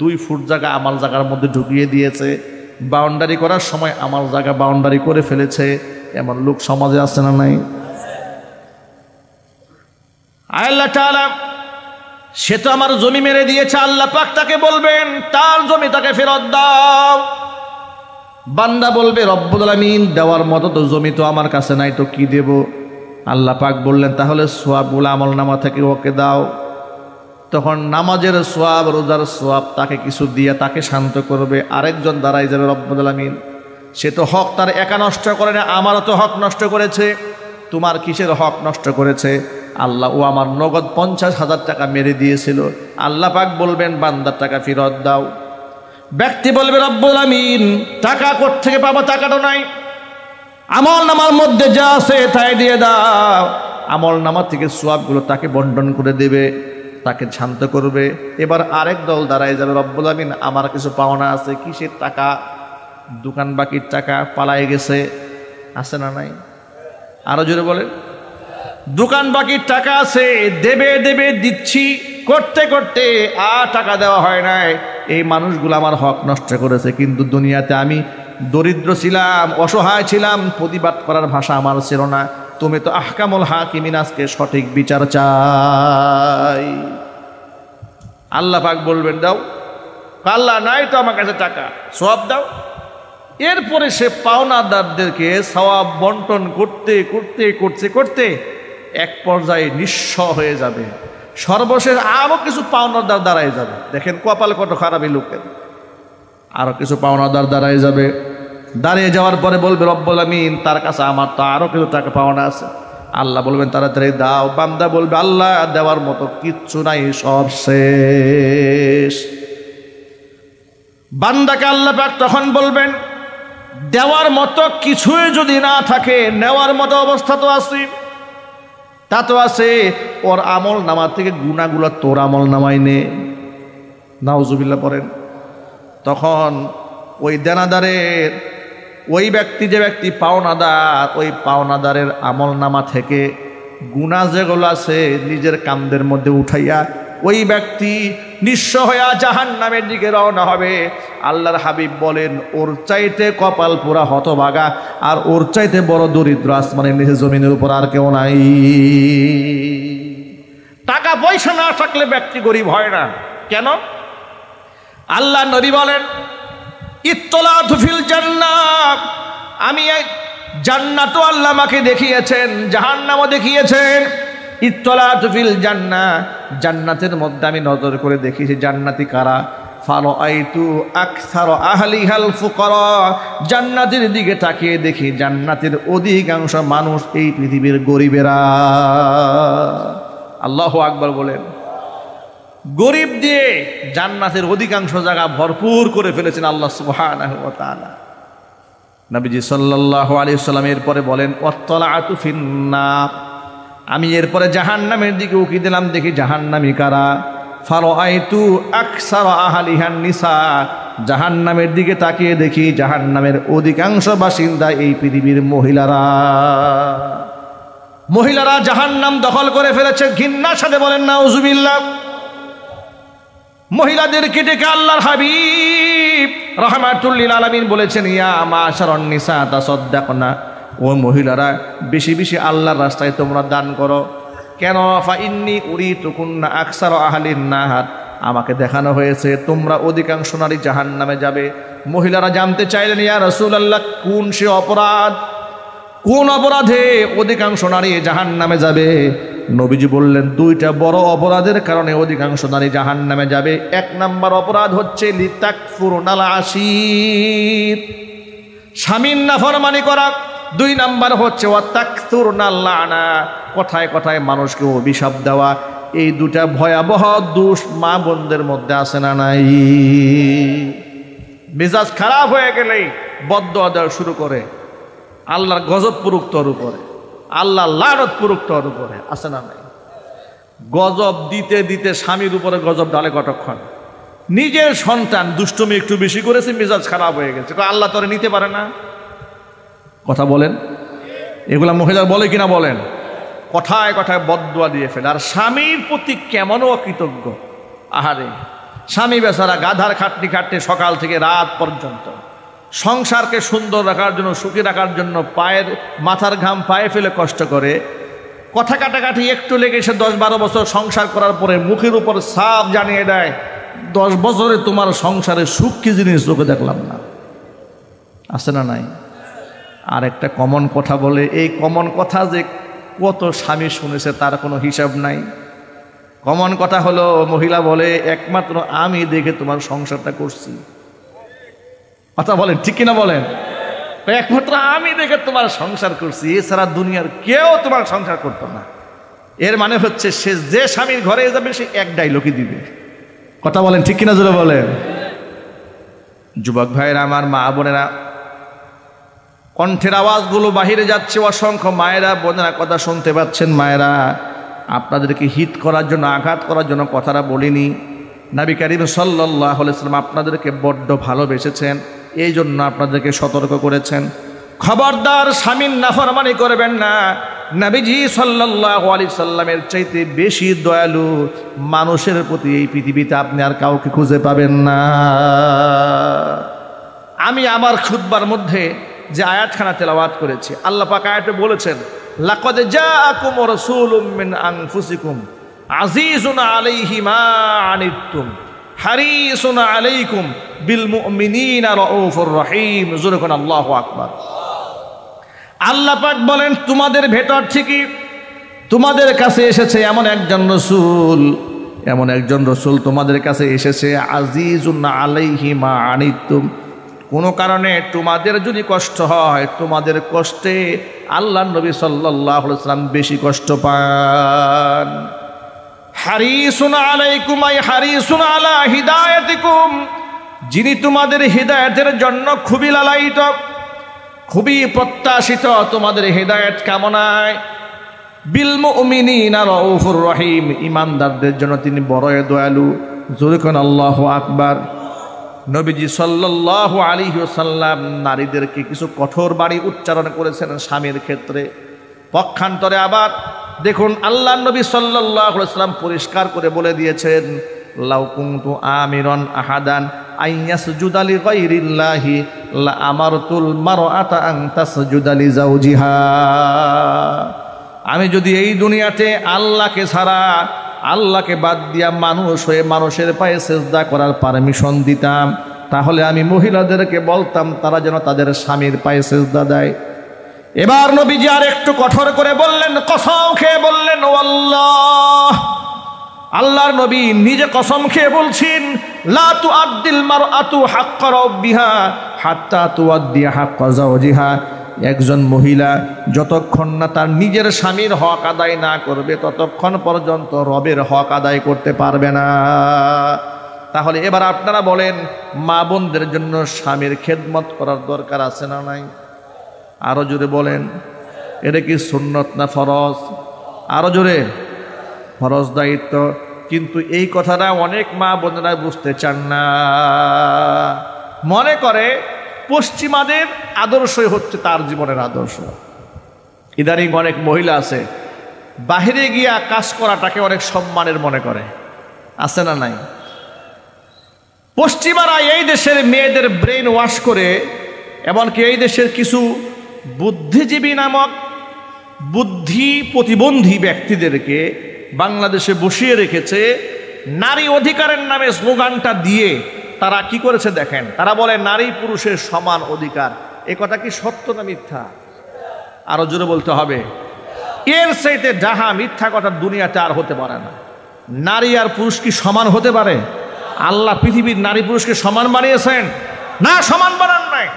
2 ফুট জায়গা আমার জায়গার মধ্যে ঢুকিয়ে দিয়েছে। বাউন্ডারি করার সময় আমার জায়গা বাউন্ডারি করে ফেলেছে। এমন লোক সমাজে আছে না নাই? আল্লাহ তাআলা সে তো আমার জমি মেরে দিয়েছে, আল্লাহ পাক তাকে বলবেন তার জমি তাকে ফেরত দাও। বান্দা বলবে রব্বুল আলামিন দেওয়ার মতো তো জমি তো আমার কাছে নাই, তো কি দেব? আল্লাহ পাক বললেন তাহলে সোয়াবুল আমল নামা থেকে ওকে দাও। তখন নামাজের সোয়াব, রোজার সোয়াব তাকে কিছু দিয়ে তাকে শান্ত করবে। আরেকজন দাঁড়াই যাবে রব্বুল আলামিন, সে তো হক তার একা নষ্ট করে না, আমারও তো হক নষ্ট করেছে। তোমার কিসের হক নষ্ট করেছে? আল্লাহ, ও আমার নগদ 50,000 টাকা মেরে দিয়েছিল। আল্লাহ পাক বলবেন বান্দার টাকা ফেরত দাও। ব্যক্তি বলবে রব্বুল আমিন টাকা কোত্থেকে পাবো? টাকাটা নাই, আমল নামার মধ্যে যা আছে তাই দিয়ে দাও। আমল নামা থেকে সোয়াবগুলো তাকে বন্টন করে দেবে, তাকে শান্ত করবে। এবার আরেক দল দাঁড়ায় যাবে রব্বুল আমিন আমার কিছু পাওনা আছে। কিসের টাকা? দোকান বাকির টাকা, পালায়ে গেছে, আছে না নাই? আরো জোরে বলেন। দোকান বাকির টাকা আছে, দেবে দেবে দিচ্ছি করতে করতে আর টাকা দেওয়া হয় নাই। এই মানুষগুলো আমার হক নষ্ট করেছে। কিন্তু দুনিয়াতে আমি দরিদ্র ছিলাম, অসহায় ছিলাম, প্রতিবাদ করার ভাষা আমার ছিল না। তুমি তো আহকামুল হাকিমিন, আজকে সঠিক বিচার চাই। আল্লাহ পাক বলবেন দাও। আল্লাহ নাই তো আমার কাছে টাকা, সওয়াব দাও। এরপরে সে পাওনাদারদেরকে সওয়াব বন্টন করতে করতে করতে করতে এক পর্যায়ে নিঃস্ব হয়ে যাবে। সর্বশেষ আরো কিছু পাওনাদার দাঁড়ায় যাবে। দেখেন কপাল কত খারাপ এই লোকের। আরো কিছু পাওনাদার দাঁড়ায় যাবে। দাঁড়িয়ে যাওয়ার পরে বলবে রব্বুল আমিন তার কাছে আমার তো আরো কিছু টাকা পাওনা আছে। আল্লাহ বলবেন তাড়াতাড়ি দাও। বান্দা বলবে আল্লাহ দেওয়ার মতো কিচ্ছু নাই, সব শেষ। বান্দাকে আল্লাহ পাক তখন বলবেন দেওয়ার মতো কিছুই যদি না থাকে, নেওয়ার মতো অবস্থা তো আছে। তা তো আছে, ওর আমল নামা থেকে গুনাহগুলো তোর আমল নামায় নে। নাউজুবিল্লাহ পড়েন। তখন ওই দেনাদারের, ওই ব্যক্তি যে ব্যক্তি পাওনাদার, ওই পাওনাদারের আমল নামা থেকে গুনাহ যেগুলো আছে নিজের কামদের মধ্যে উঠাইয়া ওই ব্যক্তি নিঃস্ব হইয়া জাহান্নামের দিকে রওনা হবে। আল্লাহর হাবিব বলেন ওর চাইতে কপাল পুরা হতভাগা আর ওর চাইতে বড় দরিদ্র আসমানের নিচে জমিনের উপর আর কেউ নাই। টাকা পয়সা না থাকলে ব্যক্তি গরিব হয় না। কেন? আল্লাহ নবী বলেন ইত্তলাতু ফিল জান্নাহ, আমি জান্নাতও আল্লাহ আমাকে দেখিয়েছেন, জাহান্নামও দেখিয়েছেন। ইত্তলাতু ফিল জান্নাহ, জান্নাতের মধ্যে আমি নজর করে দেখেছি জান্নাতি কারা। ফারাআইতু আকসারা আহলিহাল ফুকারা, জান্নাতের দিকে তাকিয়ে দেখি জান্নাতের অধিকাংশ মানুষ এই পৃথিবীর গরিবেরা। আল্লাহু আকবার বলেন। গরিব দিয়ে জান্নাতের অধিকাংশ জায়গা ভরপুর করে ফেলেছেন আল্লাহ সুবহানাহু ওয়া তাআলা। নবীজি সাল্লাল্লাহু আলাইহি ওয়াসাল্লাম এরপরে বলেন ওয়াত্তালাতু ফিন্নার, আমি এরপরে জাহান্নামের দিকে উকি দিলাম, দেখি জাহান্নামী কারা। ফারাআইতু আকসারা আহলিহান নিসা, জাহান্নামের দিকে তাকিয়ে দেখি জাহান্নামের অধিকাংশ বাসিন্দা এই পৃথিবীর মহিলারা। মহিলারা জাহান্নাম দখল করে ফেলেছে। ঘৃণার সাথে বলেন নাউজুবিল্লাহ। মহিলাদেরকে ডেকে আল্লাহর হাবিব রাহমাতুল লিল আলামিন বলেছেন ইয়া মাশারান নিসা তাসাদদাকনা, ও মহিলারা বেশি বেশি আল্লাহর রাস্তায় তোমরা দান করো। কেন? ফা ইন্নী উরিতুকুন্না আকসারা আহলিন নার, আমাকে দেখানো হয়েছে তোমরা অধিকাংশ নারী জাহান্নামে যাবে। মহিলারা জানতে চাইলেন ইয়া রাসূলুল্লাহ কোন সে অপরাধ, কোন অপরাধে অধিকাংশ নারী জাহান্নামে যাবে? নবীজি বললেন দুইটা বড় অপরাধের কারণে অধিকাংশ নারী জাহান্নামে যাবে। এক নাম্বার অপরাধ হচ্ছে লিতাকফুরুনাল আশীর, স্বামীর নাফরমানি করা। 2 নাম্বার হচ্ছে ওয়াতাকসুরনাল লানা, কথায় কথায় মানুষকে অভিশাপ দেওয়া। এই দুটা ভয়াবহ দোষ মা বোনদের মধ্যে আছে না নাই? মেজাজ খারাপ হয়ে গেলেই বদদুয়া দেওয়া শুরু করে, আল্লাহর গজব পড়ুক তোর উপরে, আল্লাহ লানত পড়ুক তোর উপরে, আছে না নাই? গজব দিতে দিতে স্বামীর উপরে গজব ডালে কতক্ষণ? নিজের সন্তান দুষ্টুমি একটু বেশি করেছে, মেজাজ খারাপ হয়ে গেছে, আল্লাহ তোরে নিতে পারে না। কথা বলেন, এগুলা মহিলা বলে কিনা বলেন? কথায় কথায় বদদুয়া দিয়ে ফেলে। আর স্বামীর প্রতি কেমন অকৃতজ্ঞ! আহারে, স্বামী বেচারা গাধার খাটনি খাটতে সকাল থেকে রাত পর্যন্ত সংসারকে সুন্দর রাখার জন্য, সুখী রাখার জন্য মাথার ঘাম পায়ে ফেলে কষ্ট করে। কথা কাটাকাটি একটু লেগে এসে 10-12 বছর সংসার করার পরে মুখের উপর সাফ জানিয়ে দেয়, 10 বছরে তোমার সংসারে সুখ কি জিনিস চোখে দেখলাম না। আছে না নাই? আর একটা কমন কথা বলে, এই কমন কথা যে কত স্বামী শুনেছে তার কোনো হিসাব নাই। কমন কথা হলো, মহিলা বলে, একমাত্র আমি দেখে তোমার সংসারটা করছি। কথা বলেন, ঠিক কিনা বলেন? একমাত্র আমি দেখে তোমার সংসার করছি, এছাড়া দুনিয়ার কেউ তোমার সংসার করতো না। এর মানে হচ্ছে সে যে স্বামীর ঘরে যাবে সে এক ডায়লগই দিবে। কথা বলেন, ঠিক কিনা জোরে বলেন? যুবক ভাইয়েরা আমার, মা বোনেরা, কণ্ঠের আওয়াজগুলো বাহিরে যাচ্ছে, অসংখ্য মায়েরা বোনেরা কথা শুনতে পাচ্ছেন। মায়েরা, আপনাদেরকে হিত করার জন্য, আঘাত করার জন্য কথাটা বলিনি। নবী করিম সাল্লাল্লাহু আলাইহি ওয়াসাল্লাম আপনাদেরকে বড্ড ভালোবেসেছেন, এই জন্য আপনাদেরকে সতর্ক করেছেন, খবরদার স্বামীর নাফরমানি করবেন না। নবীজি সাল্লাল্লাহু আলাইহি সাল্লামের চাইতে বেশি দয়ালু মানুষের প্রতি এই পৃথিবীতে আপনি আর কাউকে খুঁজে পাবেন না। আমি আমার খুতবার মধ্যে যে আয়াতখানা তেলাওয়াত করেছি, আল্লাহ পাক আয়াতে বলেছেন, লাকাদ জাআকুম রাসূলুম মিন আনফুসিকুম আজিজুন আলাইহি মা আনিতুম হারিসুন আলাইকুম বিল মুমিনিনা রাউফুর রহিম। জোরে কোন আল্লাহু আকবার। আল্লাহ পাক বলেন, তোমাদের ভেতর থেকে তোমাদের কাছে এসেছে এমন একজন রসূল তোমাদের কাছে এসেছে, আজিজুন আলাইহি মা আনিতুম, কোনো কারণে তোমাদের যদি কষ্ট হয়, তোমাদের কষ্টে আল্লাহর নবী সাল্লাল্লাহু আলাইহি ওয়াসাল্লাম বেশি কষ্ট পান। হারিসুন আলাইকুম আই হারিসুন আলা হিদায়াতিকুম, যিনি তোমাদের হিদায়াতের জন্য খুবই লালায়িত, খুবই প্রত্যাশিত, তোমাদের হিদায়াত কামনায়। বিল মুমিনিনা রাউফুর রহিম, ইমানদারদের জন্য তিনি বড়ই দয়ালু। জোরে কোন আল্লাহু আকবার। নবীজি সাল্লাল্লাহু আলাইহি ওয়াসাল্লাম নারীদেরকে কিছু কঠোর বাণী উচ্চারণ করেছেন স্বামীর ক্ষেত্রে। পক্ষান্তরে আবার দেখুন, আল্লাহর নবী সাল্লাল্লাহু আলাইহি ওয়াসাল্লাম পরিষ্কার করে বলে দিয়েছেন, লাউ কুনতু আমিরান আহাদান আইয়াসজুদা লিগাইরিল্লাহি লা আমারতুল মারআতা আন তাসজুদা লিজাওজিহা। আমি যদি এই দুনিয়াতে আল্লাহকে ছাড়া, আল্লাহকে বাদ দিয়া মানুষ হয়ে মানুষের পায়ে সেজদা করার পারমিশন দিতাম, তাহলে আমি মহিলাদেরকে বলতাম তারা যেন তাদের স্বামীর পায়ে সেজদা দেয়। এবার নবীজি আর একটু কঠোর করে বললেন, কসম খেয়ে বললেন, ওয়াল্লাহ, আল্লাহর নবী নিজে কসম খেয়ে বলছেন, লা তুআদ্দিল মারআতু হাক্কা রাব্বিহা হাত্তা তুআদ্দি হাক্কা যাওজিহা। একজন মহিলা যতক্ষণ না তার নিজের স্বামীর হক আদায় না করবে, ততক্ষণ পর্যন্ত রবের হক আদায় করতে পারবে না। তাহলে এবার আপনারা বলেন, মা বোনদের জন্য স্বামীর খেদমত করার দরকার আছে না নাই? আরো জোরে বলেন, এটা কি সুন্নত না ফরজ? আরো জোরে। ফরজ দায়িত্ব। কিন্তু এই কথাটা অনেক মা বোনেরা বুঝতে চান না, মনে করে পশ্চিমাদের আদর্শই হচ্ছে তার জীবনের আদর্শ। ইদানিং অনেক মহিলা আছে বাহিরে গিয়া কাজ করাটাকে অনেক সম্মানের মনে করে, আছে না নাই? পশ্চিমারা এই দেশের মেয়েদের ব্রেন ওয়াশ করে, এমনকি এই দেশের কিছু বুদ্ধিজীবী নামক বুদ্ধি প্রতিবন্ধী ব্যক্তিদেরকে বাংলাদেশে বসিয়ে রেখেছে। নারী অধিকারের নামে স্লোগানটা দিয়ে তারা কি করেছে দেখেন, তারা বলে নারী পুরুষের সমান অধিকার। এ কথা কি সত্য না মিথ্যা? আরো জোরে বলতে হবে। এর চাইতে যাহা মিথ্যা কথা দুনিয়াতে আর হতে পারে না। নারী আর পুরুষ কি সমান হতে পারে? আল্লাহ পৃথিবীর নারী পুরুষকে সমান বানিয়েছেন না? সমান বানান নাই।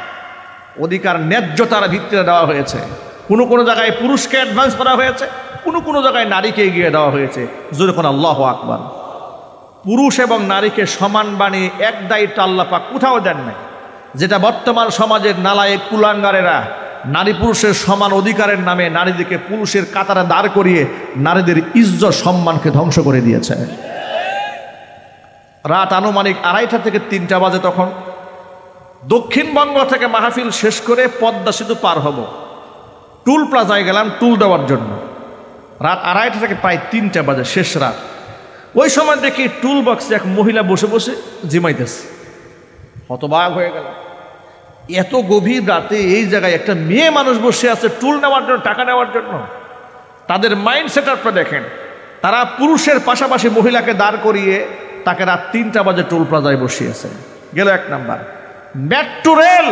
অধিকার ন্যায্যতার ভিত্তিতে দেওয়া হয়েছে। কোনো কোনো জায়গায় পুরুষকে অ্যাডভান্স করা হয়েছে, কোনো কোনো জায়গায় নারীকে এগিয়ে দেওয়া হয়েছে। জোরে কোন আল্লাহু আকবার। পুরুষ এবং নারীকে সমান বানিয়ে এক দায়িত্ব আল্লাহ পাক কোথাও দেন নাই, যেটা বর্তমান সমাজের নালায়েক কুলাঙ্গারেরা নারী পুরুষের সমান অধিকারের নামে নারীদেরকে পুরুষের কাতারে দাঁড় করিয়ে নারীদের ইজ্জত সম্মানকে ধ্বংস করে দিয়েছে। রাত আনুমানিক 2:30 থেকে 3টা বাজে। তখন দক্ষিণবঙ্গ থেকে মাহফিল শেষ করে পদ্মা সেতু পার হব, টুল প্লাজায় গেলাম টুল দেওয়ার জন্য। রাত 2:30 থেকে প্রায় 3টা বাজে, শেষ রাত। ওই সময় দেখি টুল বক্সে এক মহিলা বসে বসে জিমাইতেছে। হতবাক হয়ে গেল, এত গভীর রাতে এই জায়গায় একটা মেয়ে মানুষ বসে আছে টুল নেওয়ার জন্য, টাকা নেওয়ার জন্য। তাদের মাইন্ড সেট আপটা দেখেন, তারা পুরুষের পাশাপাশি মহিলাকে দাঁড় করিয়ে তাকে রাত 3টা বাজে টুল প্লাজায় বসিয়েছে। গেল 1 নাম্বার। মেট্রো রেল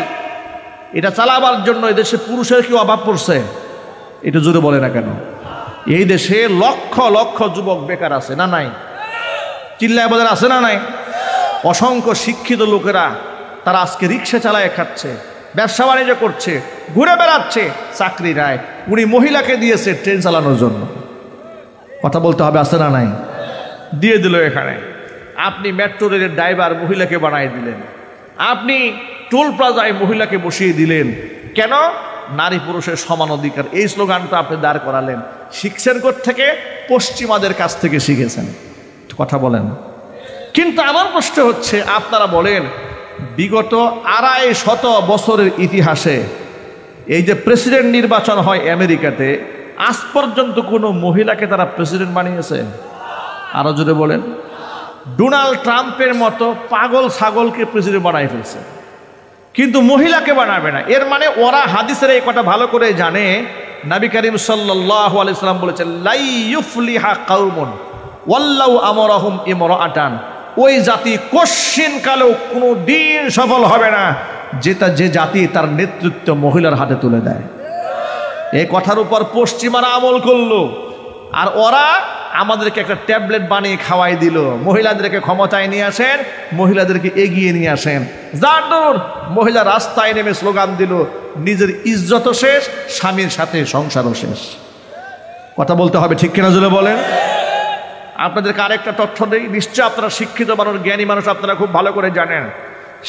এটা চালাবার জন্য এদেশে পুরুষের কি অভাব পড়ছে? এটা জোরে বলে না কেন? এই দেশে লক্ষ লক্ষ যুবক বেকার আছে না নাই? চিল্লায় বলে আছে না নাই? অসংখ্য শিক্ষিত লোকেরা তারা আজকে রিক্সা চালায় খাচ্ছে, ব্যবসা বাণিজ্য করছে, ঘুরে বেড়াচ্ছে, চাকরি নাই। উনি মহিলাকে দিয়েছে ট্রেন চালানোর জন্য। কথা বলতে হবে, আছে না নাই? দিয়ে দিল এখানে। আপনি মেট্রো রেলের ড্রাইভার মহিলাকে বানাই দিলেন, আপনি টোল প্লাজায় মহিলাকে বসিয়ে দিলেন। কেন? নারী পুরুষের সমান অধিকার, এই স্লোগানটা আপনি দাঁড় করালেন। শিখছেন থেকে পশ্চিমাদের কাছ থেকে শিখেছেন। কথা বলেন। কিন্তু আমার প্রশ্ন হচ্ছে, আপনারা বলেন বিগত 250 বছরের ইতিহাসে এই যে প্রেসিডেন্ট নির্বাচন হয় আমেরিকাতে, আজ পর্যন্ত কোনো মহিলাকে তারা প্রেসিডেন্ট বানিয়েছে? আরো জোরে বলেন। ডোনাল্ড ট্রাম্পের মতো পাগল ছাগলকে প্রেসিডেন্ট বানাই ফেলছে, কিন্তু মহিলাকে বানাবে না। এর মানে ওরা হাদিসের এই কথা ভালো করে জানে। নবী করিম সাল্লাল্লাহু আলাইহি সাল্লাম বলেছেন, লাই ইউফলিহা কাউমুন ওয়াল্লাহু আমরাহুম ইমরাআতান। ওই জাতি কোশ্চিন কালেও কোনো দিন সফল হবে না যে জাতি তার নেতৃত্ব মহিলার হাতে তুলে দেয়। এই কথার উপর পশ্চিমারা আমল করলো, আর ওরা আমাদেরকে একটা ট্যাবলেট বানিয়ে খাওয়াই দিল। মহিলাদেরকে ক্ষমতায় নিয়ে আসেন, মহিলাদেরকে এগিয়ে নিয়ে আসেন। যার দূর মহিলা রাস্তায় নেমে স্লোগান দিল, নিজের ইজ্জতও শেষ, স্বামীর সাথে সংসারও শেষ। কথা বলতে হবে, ঠিক কিনা জোরে বলেন। আপনাদেরকে আরেকটা তথ্য দেই, নিশ্চয় আপনারা শিক্ষিত মানুষ, জ্ঞানী মানুষ, আপনারা খুব ভালো করে জানেন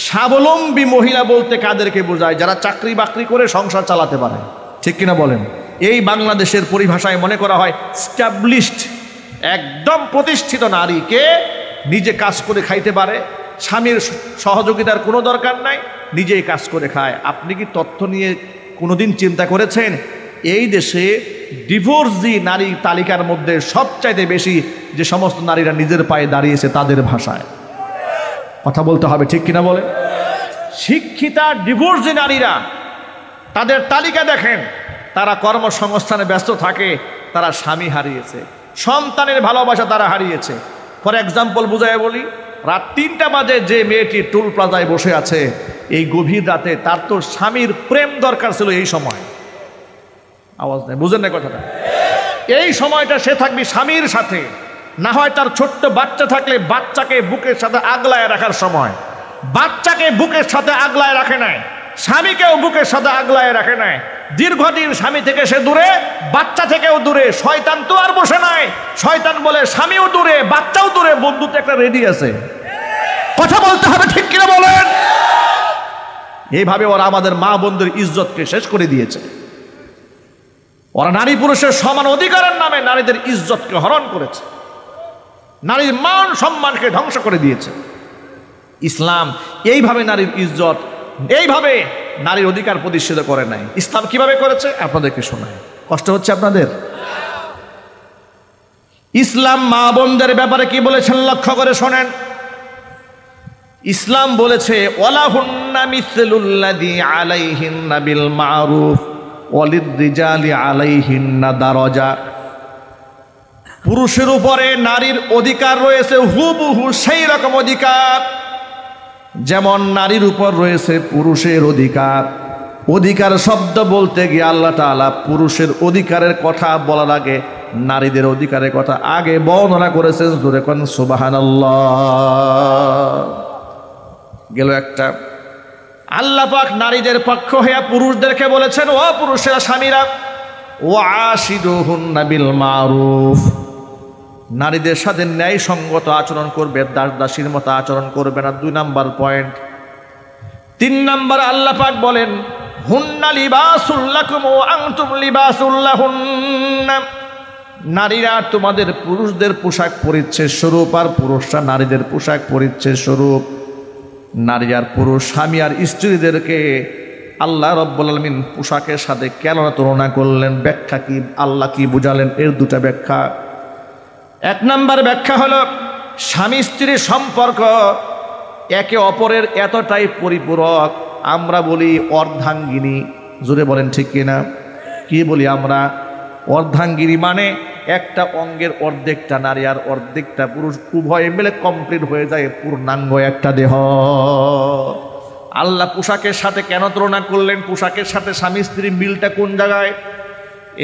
স্বাবলম্বী মহিলা বলতে কাদেরকে বোঝায়? যারা চাকরি বাকরি করে সংসার চালাতে পারে। ঠিক কিনা বলেন। এই বাংলাদেশের পরিভাষায় মনে করা হয় স্ট্যাবলিশড, একদম প্রতিষ্ঠিত নারীকে নিজে কাজ করে খাইতে পারে, স্বামীর সহযোগিতার কোনো দরকার নাই, নিজেই কাজ করে খায়। আপনি কি তথ্য নিয়ে কোনোদিন চিন্তা করেছেন এই দেশে ডিভোর্সি নারী তালিকার মধ্যে সবচাইতে বেশি যে সমস্ত নারীরা নিজের পায়ে দাঁড়িয়েছে তাদের ভাষায়? কথা বলতে হবে, ঠিক কিনা বলে। শিক্ষিতা ডিভোর্সি নারীরা, তাদের তালিকা দেখেন, তারা কর্মসংস্থানে ব্যস্ত থাকে, তারা স্বামী হারিয়েছে, সন্তানের ভালোবাসা তারা হারিয়েছে। ফর এক্সাম্পল বুঝাই বলি, রাত 3টা বাজে যে মেয়েটি টুল প্লাজায় বসে আছে এই গভীর রাতে, তার তো স্বামীর প্রেম দরকার ছিল এই সময়। আওয়াজ নেই, বুঝেন না কথাটা? এই সময়টা সে থাকবে স্বামীর সাথে, না হয় তার ছোট্ট বাচ্চা থাকলে বাচ্চাকে বুকের সাথে আগলায় রাখার সময়। বাচ্চাকে বুকের সাথে আগলায় রাখে নাই, স্বামীকেও বুকের সাথে আগলায় রাখে নাই। দীর্ঘদিন স্বামী থেকে সে দূরে, বাচ্চা থেকেও দূরে। শয়তান তো আর বসে নাই, শয়তান বলে স্বামীও দূরে, বাচ্চাও দূরে, বন্ধুত্ব একটা রেডি আছে। কথা বলতে হবে, ঠিক কিনা বলেন। এইভাবে ওরা আমাদের মা বোনদের ইজ্জতকে শেষ করে দিয়েছে। ওরা নারী পুরুষের সমান অধিকারের নামে নারীদের ইজ্জতকে হরণ করেছে, নারীর মান সম্মানকে ধ্বংস করে দিয়েছে। ইসলাম এইভাবে নারীর ইজ্জত, এইভাবে নারীর অধিকার প্রতিষ্ঠিত করে নাই। ইসলাম কিভাবে করেছে আপনাদেরকে শোনায়, কষ্ট হচ্ছে আপনাদের? ইসলাম মা বোনদের ব্যাপারে কি বলেছেন লক্ষ্য করে শোনেন। ইসলাম বলেছে, ওয়ালাহুন্না মিসলুল্লাযী আলাইহিন্না বিল মারুফ ওয়ালিররিজালি আলাইহিন্না দারাজা। পুরুষের উপরে নারীর অধিকার রয়েছে হুবহু সেই রকম অধিকার যেমন নারীর উপর রয়েছে পুরুষের অধিকার। অধিকার শব্দ বলতে গিয়ে আল্লাহ তাআলা পুরুষের অধিকারের কথা বলার আগে নারীদের অধিকারের কথা আগে বর্ণনা করেছেন। জোরে কোন সুবহানাল্লাহ। গেল একটা। আল্লাহ পাক নারীদের পক্ষ হয়ে পুরুষদেরকে বলেছেন, ও পুরুষেরা, স্বামীরা, ওয়াশিদুহুন্না বিল মারুফ, নারীদের সাথে ন্যায়সঙ্গত আচরণ করবে, দাস দাসীর মতো আচরণ করবে না। 2 নাম্বার পয়েন্ট। 3 নাম্বার আল্লাহ পাক বলেন, হুন্না লিবাসুল লাকুম ওয়া আনতুম লিবাসুল লাহুন্না, নারীরা তোমাদের পুরুষদের পোশাক পরিচ্ছেদ স্বরূপ, আর পুরুষরা নারীদের পোশাক পরিচ্ছেদ স্বরূপ। নারী আর পুরুষ, স্বামী আর স্ত্রীদেরকে আল্লাহ রব্বুল আলামিন পোশাকের সাথে কেন তুলনা করলেন? ব্যাখ্যা কি? আল্লাহ কি বুঝালেন? এর দুটা ব্যাখ্যা। এক নম্বর ব্যাখ্যা হলো, স্বামী স্ত্রীর সম্পর্ক একে অপরের এতটাই পরিপূরক, আমরা বলি অর্ধাঙ্গিনী। জোরে বলেন ঠিক কিনা? কি বলি আমরা? অর্ধাঙ্গিনী মানে একটা অঙ্গের অর্ধেকটা নারী আর অর্ধেকটা পুরুষ, উভয় মিলে কমপ্লিট হয়ে যায় পূর্ণাঙ্গ একটা দেহ। আল্লাহ পোশাকের সাথে কেন তুলনা করলেন? পোশাকের সাথে স্বামী স্ত্রীর মিলটা কোন জায়গায়?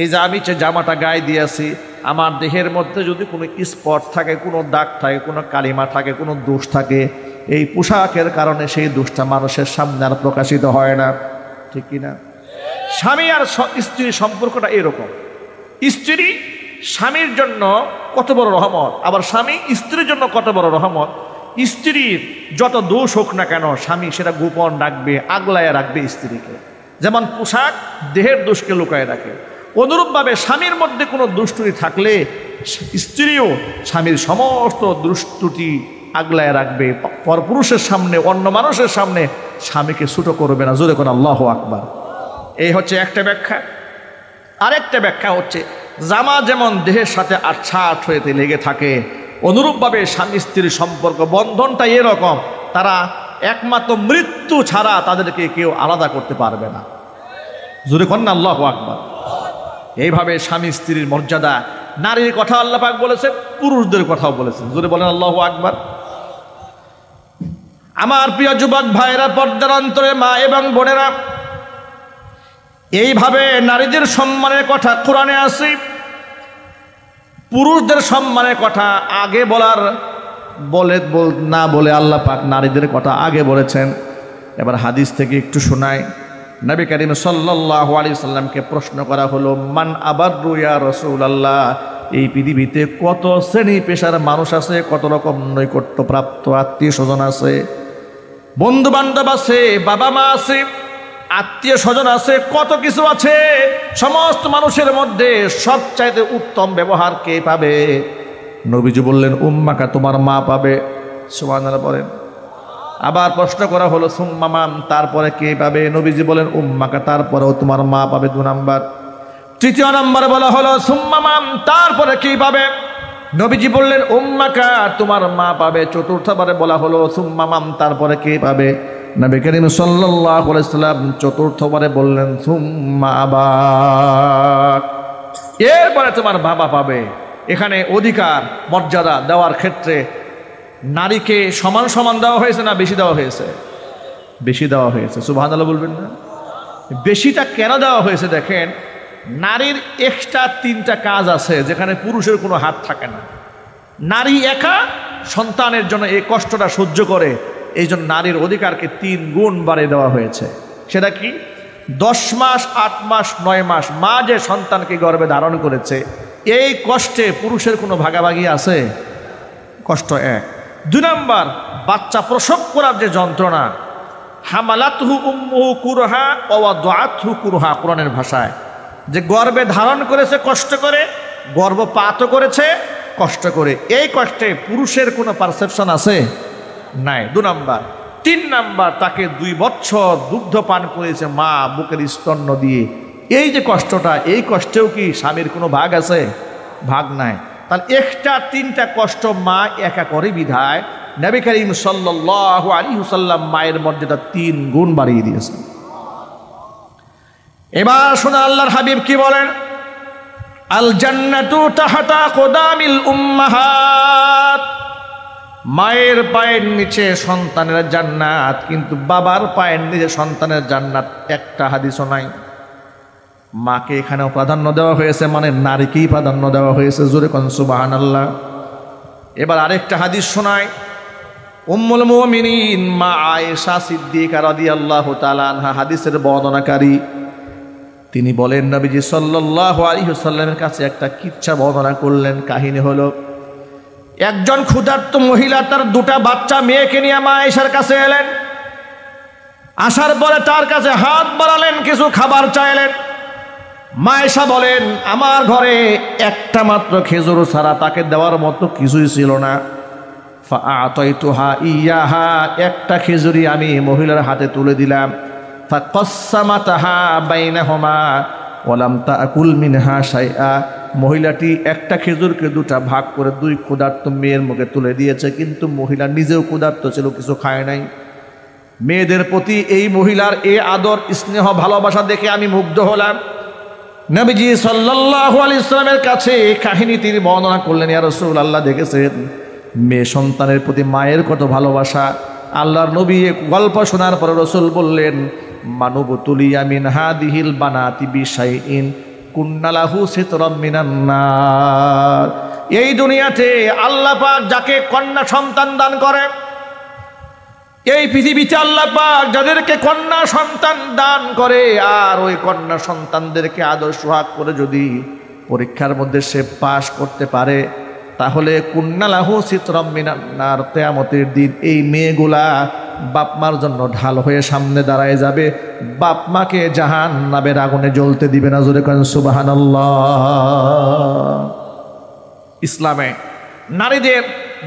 এই যে আমি যে জামাটা গায়ে দিয়েছি, আমার দেহের মধ্যে যদি কোনো স্পট থাকে, কোনো দাগ থাকে, কোনো কালিমা থাকে, কোনো দোষ থাকে, এই পোশাকের কারণে সেই দোষটা মানুষের সামনে আর প্রকাশিত হয় না, ঠিক কিনা? স্বামী আর স্ত্রীর সম্পর্কটা এরকম। স্ত্রী স্বামীর জন্য কত বড় রহমত, আবার স্বামী স্ত্রীর জন্য কত বড় রহমত। স্ত্রীর যত দোষ হোক না কেন, স্বামী সেটা গোপন রাখবে, আগলায় রাখবে স্ত্রীকে। যেমন পোশাক দেহের দোষকে লুকায় রাখে, অনুরূপভাবে স্বামীর মধ্যে কোনো দুষ্টুটি থাকলে স্ত্রীও স্বামীর সমস্ত দুষ্টুটি আগলায় রাখবে। পরপুরুষের সামনে, অন্য মানুষের সামনে স্বামীকে ছোট করবে না। জোরে কোন আল্লাহু আকবার। এই হচ্ছে একটা ব্যাখ্যা। আরেকটা ব্যাখ্যা হচ্ছে, জামা যেমন দেহের সাথে আচ্ছাট হয়ে লেগে থাকে, অনুরূপভাবে স্বামী স্ত্রীর সম্পর্ক বন্ধনটা এরকম, তারা একমাত্র মৃত্যু ছাড়া তাদেরকে কেউ আলাদা করতে পারবে না। জোরে কন্যা আল্লাহু আকবার। এইভাবে স্বামী স্ত্রীর মর্যাদা, নারীর কথা আল্লাহ পাক বলেছেন, পুরুষদের কথাও বলেছেন। জোরে বলেন আল্লাহু আকবার। আমার প্রিয় যুবক ভাইরা, পর্দার অন্তরে মা এবং বোনেরা, এইভাবে নারীদের সম্মানের কথা কোরআনে আছে। পুরুষদের সম্মানের কথা আগে না বলে আল্লাহ পাক নারীদের কথা আগে বলেছেন। এবার হাদিস থেকে একটু শোনায়। নবী করিম সাল্লাল্লাহু আলাইহি সাল্লামকে প্রশ্ন করা হলো, মান আবারু ইয়া রাসূলুল্লাহ, এই পৃথিবীতে কত শ্রেণী পেশার মানুষ আছে, কত রকম নৈকট্যপ্রাপ্ত আত্মীয় স্বজন আছে, বন্ধু বান্ধব আছে, বাবা মা আছে, আত্মীয় স্বজন আছে, কত কিছু আছে। সমস্ত মানুষের মধ্যে সবচাইতে উত্তম ব্যবহার কে পাবে? নবীজি বললেন, উম্মাকা, তোমার মা পাবে। সুবহানাল্লাহ বলেন। আবার প্রশ্ন করা হলো, সুম্মা মান, তারপরে কে পাবে? নবীজি বলেন, উম্মাকা, তারপরেও তোমার মা পাবে, 2 নাম্বার। তৃতীয় নম্বরে বলা হলো, সুম্মা মান, তারপরে কে পাবে? নবীজি বললেন, উম্মাকা, তোমার মা পাবে। চতুর্থবারে বলা হলো, সুম্মা মান, তারপরে কে পাবে? নবী করিম সাল্লাল্লাহু আলাইহি ওয়াসাল্লাম চতুর্থবারে বললেন, সুম্মা আবাক, এরপরে তোমার বাবা পাবে। এখানে অধিকার মর্যাদা দেওয়ার ক্ষেত্রে নারীকে সমান সমান দেওয়া হয়েছে না বেশি দেওয়া হয়েছে? বেশি দেওয়া হয়েছে। সুবহানাল্লাহ বলবেন না? বেশিটা কেন দেওয়া হয়েছে? দেখেন, নারীর এক্সট্রা 3টা কাজ আছে যেখানে পুরুষের কোনো হাত থাকে না। নারী একা সন্তানের জন্য এই কষ্টটা সহ্য করে, এই জন্য নারীর অধিকারকে 3 গুণ বাড়িয়ে দেওয়া হয়েছে। সেটা কি? 10 মাস, 8 মাস, 9 মাস মা যে সন্তানকে গর্ভে ধারণ করেছে, এই কষ্টে পুরুষের কোনো ভাগাভাগি আছে? কষ্ট 1। 2 নাম্বার, বাচ্চা প্রসব করার যে যন্ত্রণা, হামালাতহু উম্মুহু কুরহা ওয়া ওয়াদাআতহু কুরহা, কোরআনের ভাষায়, যে গর্ভে ধারণ করেছে কষ্ট করে, গর্ভপাতও করেছে কষ্ট করে, এই কষ্টে পুরুষের কোনো পারসেপশন আছে? নাই। 2 নাম্বার। 3 নাম্বার, তাকে 2 বছর দুগ্ধ পান করেছে মা বুকের স্তন্য দিয়ে, এই যে কষ্টটা, এই কষ্টেও কি স্বামীর কোনো ভাগ আছে? ভাগ নাই। তাহলে এক্সট্রা 3টা কষ্ট মা একা করে বিধায় নবী করিম সাল্লাল্লাহু আলাইহি ওয়াসাল্লাম মায়ের মর্যাদা 3 গুণ বাড়িয়ে দিয়েছেন। এবার শোনা আল্লাহর হাবিব কি বলেন, আল জান্নাতু তাহতা আকদামিল উম্মাহাত, মায়ের পায়ের নিচে সন্তানের জান্নাত, কিন্তু বাবার পায়ের নিচে সন্তানের জান্নাত একটা হাদিসও নাই। মাকে এখানেও প্রাধান্য দেওয়া হয়েছে, মানে নারীকেই প্রাধান্য দেওয়া হয়েছে। জোরে কোন সুবহানাল্লাহ। এবার আরেকটা হাদিস শোনায়, উম্মুল মুমিনিন মা আয়েশা সিদ্দিকা রাদিয়াল্লাহু তাআলা আনহা হাদিসের বর্ণনাকারী, তিনি বলেন, নবীজি সাল্লাল্লাহু আলাইহি ওয়াসাল্লামের কাছে একটা কিচ্ছা বর্ণনা করলেন। কাহিনী হলো, একজন ক্ষুধার্ত মহিলা তার 2টা বাচ্চা মেয়েকে নিয়ে মা আয়েশার কাছে এলেন। আসার পরে তার কাছে হাত বাড়ালেন, কিছু খাবার চাইলেন। মা আয়েশা বলেন আমার ঘরে একটা মাত্র খেজুর ছাড়া তাকে দেওয়ার মতো কিছুই ছিল না। ফাআতাইতুহা ইয়াহা, একটা খেজুরি আমি মহিলার হাতে তুলে দিলাম। ফাকাসসামাতাহা বাইনাহুমা ওয়ালাম তাকুল মিনহা শাইআ, মহিলাটি একটা খেজুরকে দুটা ভাগ করে দুই ক্ষুধার্ত মেয়ের মুখে তুলে দিয়েছে, কিন্তু মহিলা নিজেও ক্ষুধার্ত ছিল, কিছু খায় নাই। মেয়েদের প্রতি এই মহিলার এই আদর স্নেহ ভালোবাসা দেখে আমি মুগ্ধ হলাম। নবীজি সাল্লাল্লাহু আলাইহি ওয়াসাল্লামের কাছে এই কাহিনী তিনি বর্ণনা করলেন, ইয়া রাসূলুল্লাহ দেখেছেন মেয়ে সন্তানের প্রতি মায়ের কত ভালোবাসা। আল্লাহর নবী গল্প শোনার পর রাসূল বললেন, মানবতুলিয়া মিন হাদিহিল বানাতি বিশাইইন কুন্না লাহু সিতরাম মিনান নার। এই দুনিয়াতে আল্লাহ পাক যাকে কন্যা সন্তান দান করে, এই পৃথিবীতে আল্লাহ পাক যাদেরকে কন্যা সন্তান দান করে আর ওই কন্যা সন্তানদেরকে আদর সোহাগ করে যদি পরীক্ষার মধ্যে সে পাশ করতে পারে, তাহলে কুন্না লাহু সিতরাম মিনান নার, কিয়ামতের দিন এই মেয়েগুলা বাপ মার জন্য ঢাল হয়ে সামনে দাঁড়ায় যাবে, বাপ মাকে জাহান্নামের আগুনে জ্বলতে দিবে না। জোরে করেন সুবহানাল্লাহ। ইসলামে নারীদের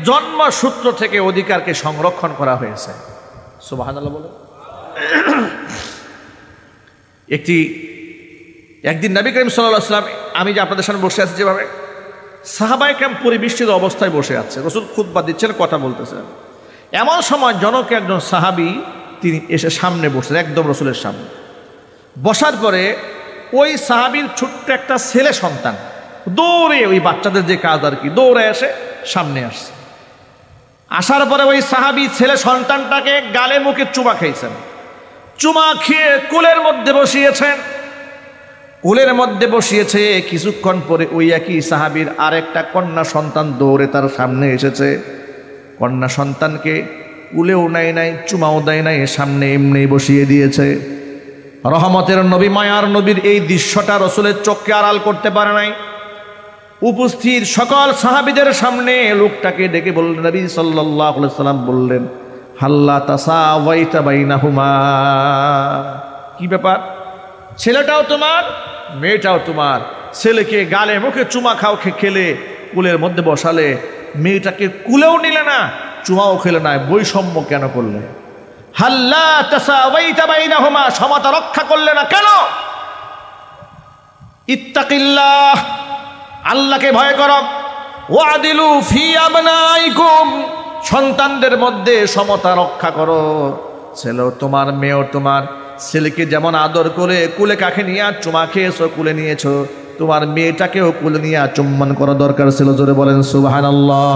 জন্মসূত্র থেকে অধিকারকে সংরক্ষণ করা হয়েছে। সুবহানাল্লাহ বলে। একদিন নবী করিম সাল্লাল্লাহু আলাইহি ওয়াসাল্লাম, আমি যে আপনাদের সামনে বসে আছি যেভাবে, সাহাবায়ে কেরাম পরিবেষ্টিত অবস্থায় বসে আছে, রাসূল খুতবা দিচ্ছেন, কথা বলতেছেন। এমন সময় জনক একজন সাহাবী তিনি এসে সামনে বসছেন, একদম রাসূলের সামনে। বসার পরে ওই সাহাবীর ছোট্ট একটা ছেলে সন্তান দৌড়ে, ওই বাচ্চাদের যে কাজ আর কি, দৌড়ে এসে সামনে আসছে। আসার পরে ওই সাহাবী ছেলে সন্তানটাকে গালে মুখে চুমা খেয়েছেন। চুমা খেয়ে কোলের মধ্যে বসিয়েছেন। কোলের মধ্যে বসিয়েছে, কিছুক্ষণ পরে ওই একই সাহাবীর আরেকটা কন্যা সন্তান দৌড়ে তার সামনে এসেছে। কন্যা সন্তানকে কুলেও নেয় নাই, চুমাও দেয় নাই, সামনে এমনি বসিয়ে দিয়েছে। রহমতের নবী, মায়ার নবীর এই দৃশ্যটা রাসূলের চোখকে আড়াল করতে পারে নাই। উপস্থিত সকল সাহাবীদের সামনে লোকটাকে ডেকে বললেন, নবী সাল্লাল্লাহু আলাইহি ওয়াসাল্লাম বললেন, হাল্লা তাসাওয়াইতা বাইনাহুমা, কি ব্যাপার, ছেলেটাও তোমার মেয়েটাও তোমার, ছেলেকে গালে মুখে চুমা খেলে কুলের মধ্যে বসালে, মেয়েটাকে কুলেও নিলে না, চুমাও খেলে না, বৈষম্য কেন করলে? হাল্লা তাসাওয়াইতা বাইনাহুমা, সমতা রক্ষা করলে না কেন? ইত্তাকিল্লাহ, আল্লাহকে ভয় করো। ওয়াদিলু ফি আবনাইকুম, সন্তানদের মধ্যে সমতা রক্ষা করো। ছেলেও তোমার মেয়েও তোমার। ছেলেকে যেমন আদর করে কুলে কাকে নিয়ে চুমা খেয়েছো, কুলে নিয়েছো, তোমার মেয়েটাকেও কুলে নিয়ে চুম্বন করা দরকার ছিল। জোরে বলেন সুবহানাল্লাহ।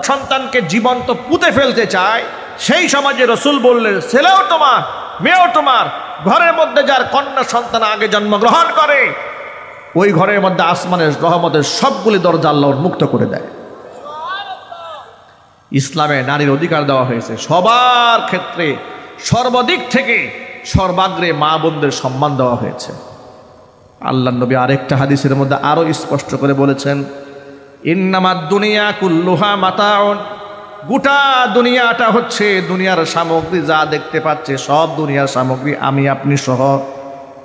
সন্তানকে জীবন্ত পুঁতে ফেলতে চায়, সেই সমাজে রাসূল বললেন, ছেলেও তোমার মেয়েও তোমার। ঘরের মধ্যে যার কন্যা সন্তান আগে জন্মগ্রহণ করে, ওই ঘরের মধ্যে আসমানের রহমতের সবগুলি দরজা আল্লাহ মুক্ত করে দেয়। ইসলামে নারীর অধিকার দেওয়া হয়েছে সবার ক্ষেত্রে, সর্বদিক থেকে সর্বাগ্রে মা বোনদের সম্মান দেওয়া হয়েছে। আল্লাহ নবী আরেকটা হাদিসের মধ্যে আরো স্পষ্ট করে বলেছেন, ইন্নামাদ দুনিয়া কুল্লুহা মাতাউন, গোটা দুনিয়াটা হচ্ছে দুনিয়ার সামগ্রী, যা দেখতে পাচ্ছে সব দুনিয়ার সামগ্রী, আমি আপনি সহ।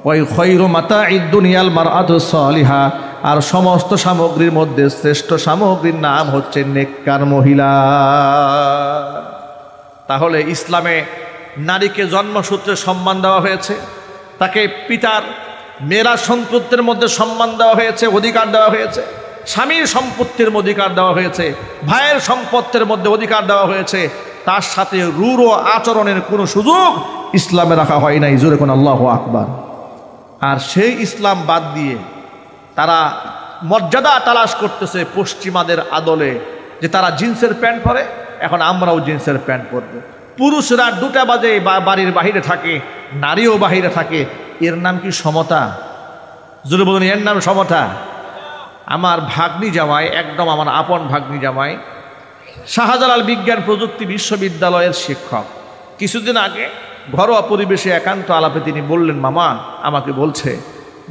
ওই খৈরু মাতাঈদ দুনিয়াল মারআতু সালিহা, আর সমস্ত সামগ্রীর মধ্যে শ্রেষ্ঠ সামগ্রীর নাম হচ্ছে নেককার মহিলা। তাহলে ইসলামে নারীকে জন্মসূত্রে সম্মান দেওয়া হয়েছে, তাকে পিতার মেয়েরা সম্পত্তির মধ্যে সম্মান দেওয়া হয়েছে, অধিকার দেওয়া হয়েছে, স্বামীর সম্পত্তির অধিকার দেওয়া হয়েছে, ভাইয়ের সম্পত্তির মধ্যে অধিকার দেওয়া হয়েছে। তার সাথে রূঢ় আচরণের কোনো সুযোগ ইসলামে রাখা হয় নাই। জোরে কোন আল্লাহু আকবার। আর সেই ইসলাম বাদ দিয়ে তারা মর্যাদা তালাশ করতেছে পশ্চিমাদের আদলে, যে তারা জিন্সের প্যান্ট পরে, এখন আমরাও জিন্সের প্যান্ট পরবো। পুরুষরা 2টা বাজে বাড়ির বাহিরে থাকে, নারীও বাহিরে থাকে। এর নাম কি সমতা? জোরে বলুন, এর নাম সমতা? আমার ভাগ্নি জামাই, একদম আমার আপন ভাগ্নি জামাই, শাহজালাল বিজ্ঞান প্রযুক্তি বিশ্ববিদ্যালয়ের শিক্ষক। কিছুদিন আগে ঘরোয়া পরিবেশে একান্ত আলাপে তিনি বললেন, মামা আমাকে বলছে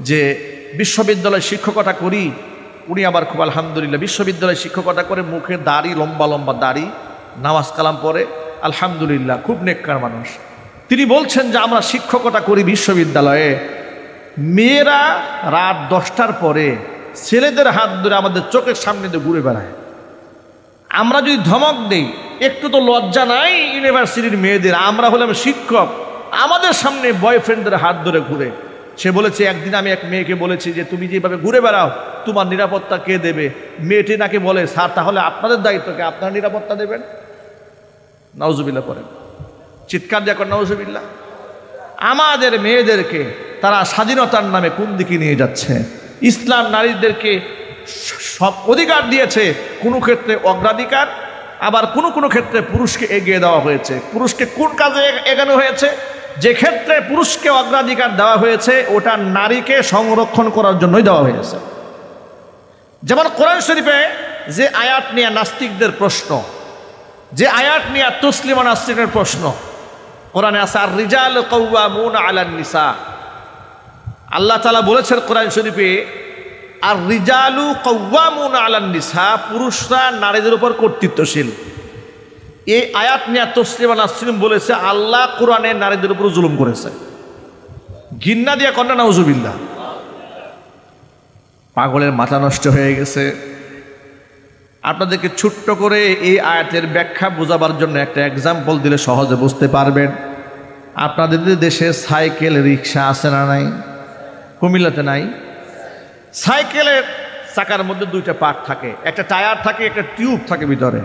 যে বিশ্ববিদ্যালয়ে শিক্ষকতা করি। উনি আবার খুব আলহামদুলিল্লাহ বিশ্ববিদ্যালয়ে শিক্ষকতা করে, মুখে দাড়ি, লম্বা লম্বা দাড়ি, নামাজ কালাম পড়ে, আলহামদুলিল্লাহ খুব নেককার মানুষ। তিনি বলছেন যে আমরা শিক্ষকতা করি বিশ্ববিদ্যালয়ে, মেয়েরা রাত 10টার পরে ছেলেদের হাত ধরে আমাদের চোখের সামনে দিয়ে ঘুরে বেড়ায়। আমরা যদি ধমক দেই, একটু তো লজ্জা নাই ইউনিভার্সিটির মেয়েদের, আমরা হলাম শিক্ষক, আমাদের সামনে বয়ফ্রেন্ডদের হাত ধরে ঘুরে। সে বলেছে, একদিন আমি এক মেয়েকে বলেছি যে তুমি যেভাবে ঘুরে বেড়াও তোমার নিরাপত্তা কে দেবে? মেয়েটি নাকি বলে, স্যার তাহলে আপনাদের দায়িত্বকে, আপনার নিরাপত্তা দেবেন? নাউজুবিল্লাহ পড়েন, চিৎকার দিয়ে করেন নাউজুবিল্লাহ। আমাদের মেয়েদেরকে তারা স্বাধীনতার নামে কোন দিকে নিয়ে যাচ্ছে? ইসলাম নারীদেরকে সব অধিকার দিয়েছে, কোনো ক্ষেত্রে অগ্রাধিকার, আবার কোনো কোনো ক্ষেত্রে পুরুষকে এগিয়ে দেওয়া হয়েছে। পুরুষকে কোন কাজে এগানো হয়েছে? যে ক্ষেত্রে পুরুষকে অগ্রাধিকার দেওয়া হয়েছে ওটা নারীকে সংরক্ষণ করার জন্যই দেওয়া হয়েছে। যেমন কোরআন শরীফে যে আয়াত নিয়ে নাস্তিকদের প্রশ্ন, যে আয়াত নিয়ে তসলিমা নাসরিনের প্রশ্ন, কোরআনে আছে আর রিজাল কাওয়ামুনা আলান নিসা। আল্লাহ তাআলা বলেছেন কোরআন শরীফে আর রিজালু কাওয়ামুনা আলান নিসা, পুরুষরা নারীদের উপর কর্তৃত্বশীল। এই আয়াত নিয়ে তসলিমা নাসরিন বলেছে আল্লাহ কোরআনে নারীদের উপর জুলুম করেছে। ঘৃণা দিয়ে কন্যা নাউজুবিল্লাহ। পাগলের মাথা নষ্ট হয়ে গেছে। আপনাদেরকে ছোট্ট করে এই আয়াতের ব্যাখ্যা বোঝাবার জন্য একটা এক্সাম্পল দিলে সহজে বুঝতে পারবেন। আপনাদের দেশে সাইকেল রিক্সা আছে না নাই? কুমিল্লাতে নাই? সাইকেলের চাকার মধ্যে দুইটা পার্ট থাকে, একটা টায়ার থাকে, একটা টিউব থাকে ভিতরে।